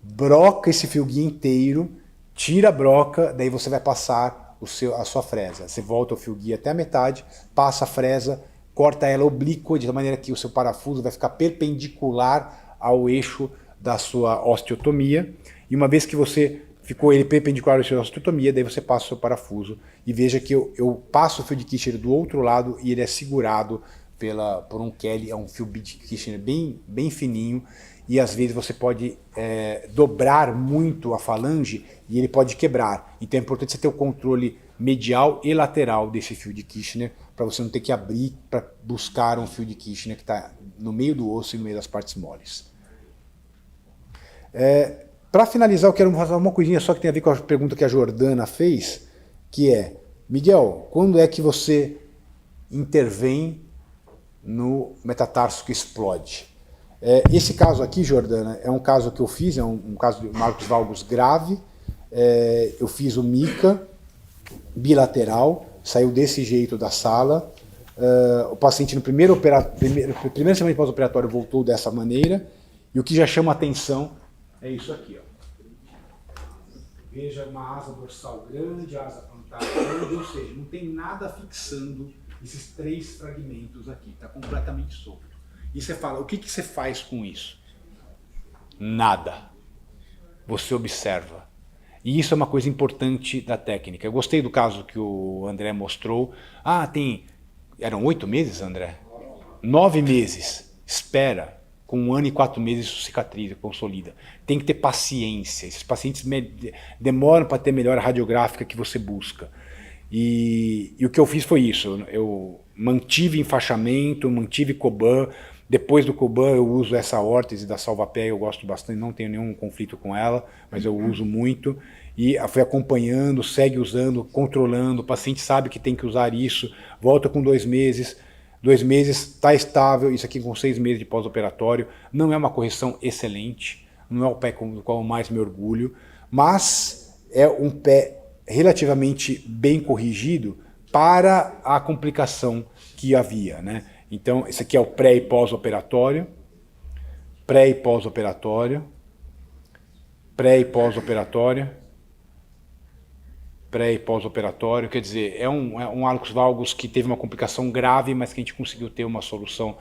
broca esse fio guia inteiro, tira a broca, daí você vai passar a sua fresa. Você volta o fio guia até a metade, passa a fresa, corta ela oblíqua, de maneira que o seu parafuso vai ficar perpendicular ao eixo da sua osteotomia. E uma vez que você ficou ele perpendicular à sua osteotomia, daí você passa o seu parafuso. E veja que eu passo o fio de Kirchner do outro lado e ele é segurado por um Kelly, é um fio de Kirchner bem fininho. e às vezes você pode dobrar muito a falange e ele pode quebrar. Então é importante você ter o controle medial e lateral desse fio de Kirchner para você não ter que abrir para buscar um fio de Kirchner que está no meio do osso e no meio das partes moles. Para finalizar, eu quero fazer uma coisinha só que tem a ver com a pergunta que a Jordana fez, que é, Miguel, quando é que você intervém no metatarso que explode? Esse caso aqui, Jordana, é um caso que eu fiz, é um caso de Marcos Valgus grave. Eu fiz o MICA bilateral, saiu desse jeito da sala. O paciente no primeira semana de pós-operatório voltou dessa maneira, e o que já chama atenção é isso aqui, ó. Veja uma asa dorsal grande, asa plantar grande, ou seja, não tem nada fixando esses 3 fragmentos aqui, está completamente solto. E você fala, o que você faz com isso? Nada. Você observa. E isso é uma coisa importante da técnica. Eu gostei do caso que o André mostrou. Eram 8 meses, André? 9 meses. Espera. Com 1 ano e 4 meses isso cicatriza, consolida. Tem que ter paciência. Esses pacientes demoram para ter melhora radiográfica que você busca. E o que eu fiz foi isso. Eu mantive enfaixamento, mantive Coban. Depois do Coban eu uso essa órtese da Salvapé, eu gosto bastante, não tenho nenhum conflito com ela, mas eu uso muito. E fui acompanhando, segue usando, controlando. O paciente sabe que tem que usar isso, volta com 2 meses. 2 meses, está estável, isso aqui com 6 meses de pós-operatório. Não é uma correção excelente, não é o pé com o qual eu mais me orgulho, mas é um pé relativamente bem corrigido para a complicação que havia, né? Então, esse aqui é o pré e pós-operatório, pré e pós-operatório, pré e pós-operatório, pré e pós-operatório, quer dizer, é um Arcus valgus que teve uma complicação grave, mas que a gente conseguiu ter uma solução.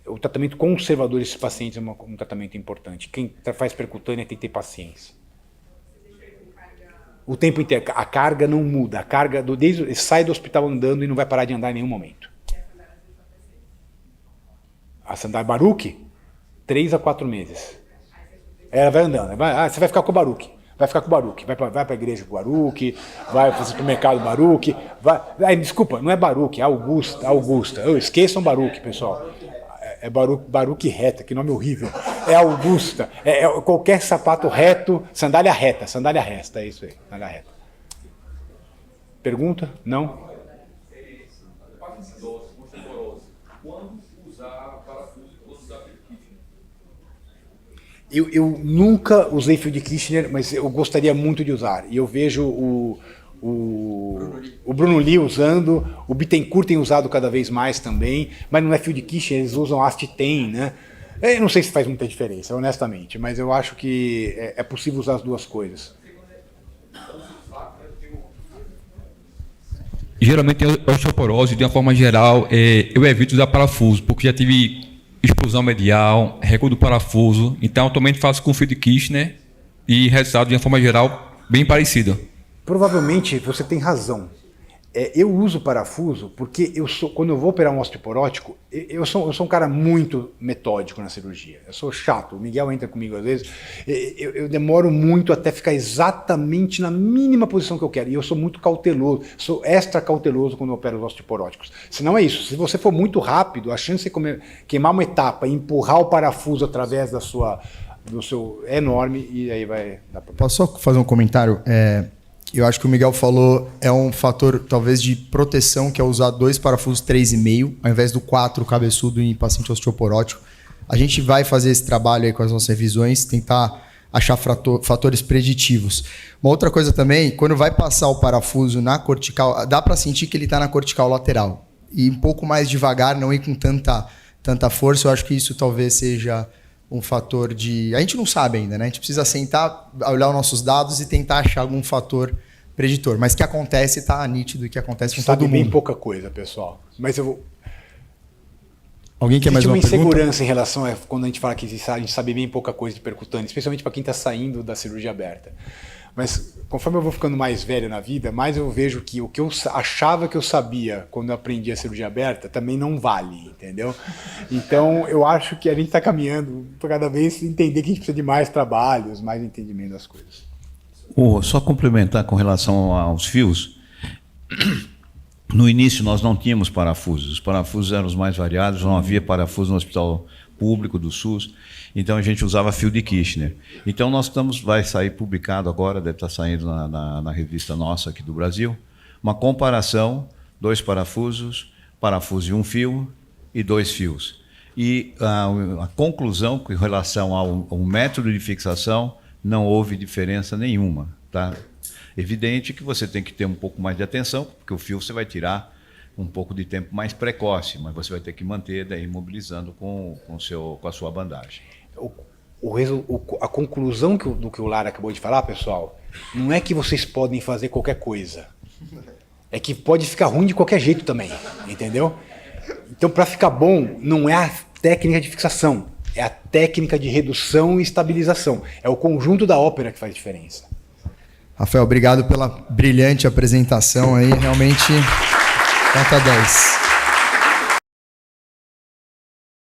O tratamento conservador desses pacientes é um tratamento importante. Quem faz percutânea tem que ter paciência. O tempo inteiro, a carga não muda, a carga sai do hospital andando e não vai parar de andar em nenhum momento. A sandália Baruch, 3 a 4 meses. Ela vai andando, você vai ficar com o Baruch. Vai ficar com o Baruch, vai para a igreja com o Baruch, vai para o supermercado Baruch, desculpa, não é Baruch, é Augusta. Esqueçam Baruch, pessoal. É Baruch reta, que nome horrível. É Augusta, qualquer sapato reto, sandália reta, é isso aí, sandália reta. Pergunta? Não? Quando usar parafuso e quando usar fio de Kirchner? Eu nunca usei fio de Kirchner, mas eu gostaria muito de usar. E eu vejo o Bruno Lee usando, o Bittencourt tem usado cada vez mais também, mas não é fio de Kirchner, eles usam Astitem, né? Eu não sei se faz muita diferença, honestamente, mas eu acho que é possível usar as duas coisas. Geralmente, a osteoporose, de uma forma geral, eu evito usar parafuso, porque já tive explosão medial, recuo do parafuso, então atualmente faço com fio de Kirchner e resultado, de uma forma geral, bem parecido. Provavelmente você tem razão. Eu uso parafuso porque quando eu vou operar um osteoporótico, eu sou um cara muito metódico na cirurgia. Eu sou chato, o Miguel entra comigo às vezes, eu demoro muito até ficar exatamente na mínima posição que eu quero. E eu sou muito cauteloso, sou extra cauteloso quando eu opero os osteoporóticos. Senão é isso, se você for muito rápido, a chance de você queimar uma etapa e empurrar o parafuso através do seu é enorme e aí vai dar problema. Posso só fazer um comentário? Eu acho que o Miguel falou, é um fator talvez de proteção, que é usar 2 parafusos 3,5, ao invés do 4 cabeçudo em paciente osteoporótico. A gente vai fazer esse trabalho aí com as nossas revisões, tentar achar fatores preditivos. Uma outra coisa também, quando vai passar o parafuso na cortical, dá para sentir que ele está na cortical lateral. E um pouco mais devagar, não ir com tanta força, eu acho que isso talvez seja um fator de... A gente não sabe ainda, né? A gente precisa sentar, olhar os nossos dados e tentar achar algum fator preditor. Mas que acontece, está nítido que acontece com todo mundo. Sabe bem pouca coisa, pessoal. Mas eu vou... Alguém quer mais uma pergunta? Existe uma insegurança em relação a quando a gente fala que a gente sabe bem pouca coisa de percutânea, especialmente para quem está saindo da cirurgia aberta. Mas conforme eu vou ficando mais velho na vida, mais eu vejo que o que eu achava que eu sabia quando eu aprendi a cirurgia aberta também não vale, entendeu? Então eu acho que a gente está caminhando para cada vez entender que a gente precisa de mais trabalhos, mais entendimento das coisas. Só complementar com relação aos fios. No início nós não tínhamos parafusos, os parafusos eram os mais variados, não havia parafuso no hospital público do SUS, então a gente usava fio de Kirchner. Então vai sair publicado agora, deve estar saindo na revista nossa aqui do Brasil, uma comparação, 2 parafusos, parafuso e 1 fio e 2 fios. E a conclusão com relação ao método de fixação, não houve diferença nenhuma, tá? Evidente que você tem que ter um pouco mais de atenção, porque o fio você vai tirar um pouco de tempo mais precoce, mas você vai ter que manter daí mobilizando com a sua bandagem. A conclusão do que o Lara acabou de falar, pessoal, não é que vocês podem fazer qualquer coisa. É que pode ficar ruim de qualquer jeito também, entendeu? Então, para ficar bom, não é a técnica de fixação, é a técnica de redução e estabilização. É o conjunto da ópera que faz diferença. Rafael, obrigado pela brilhante apresentação aí, realmente nota 10.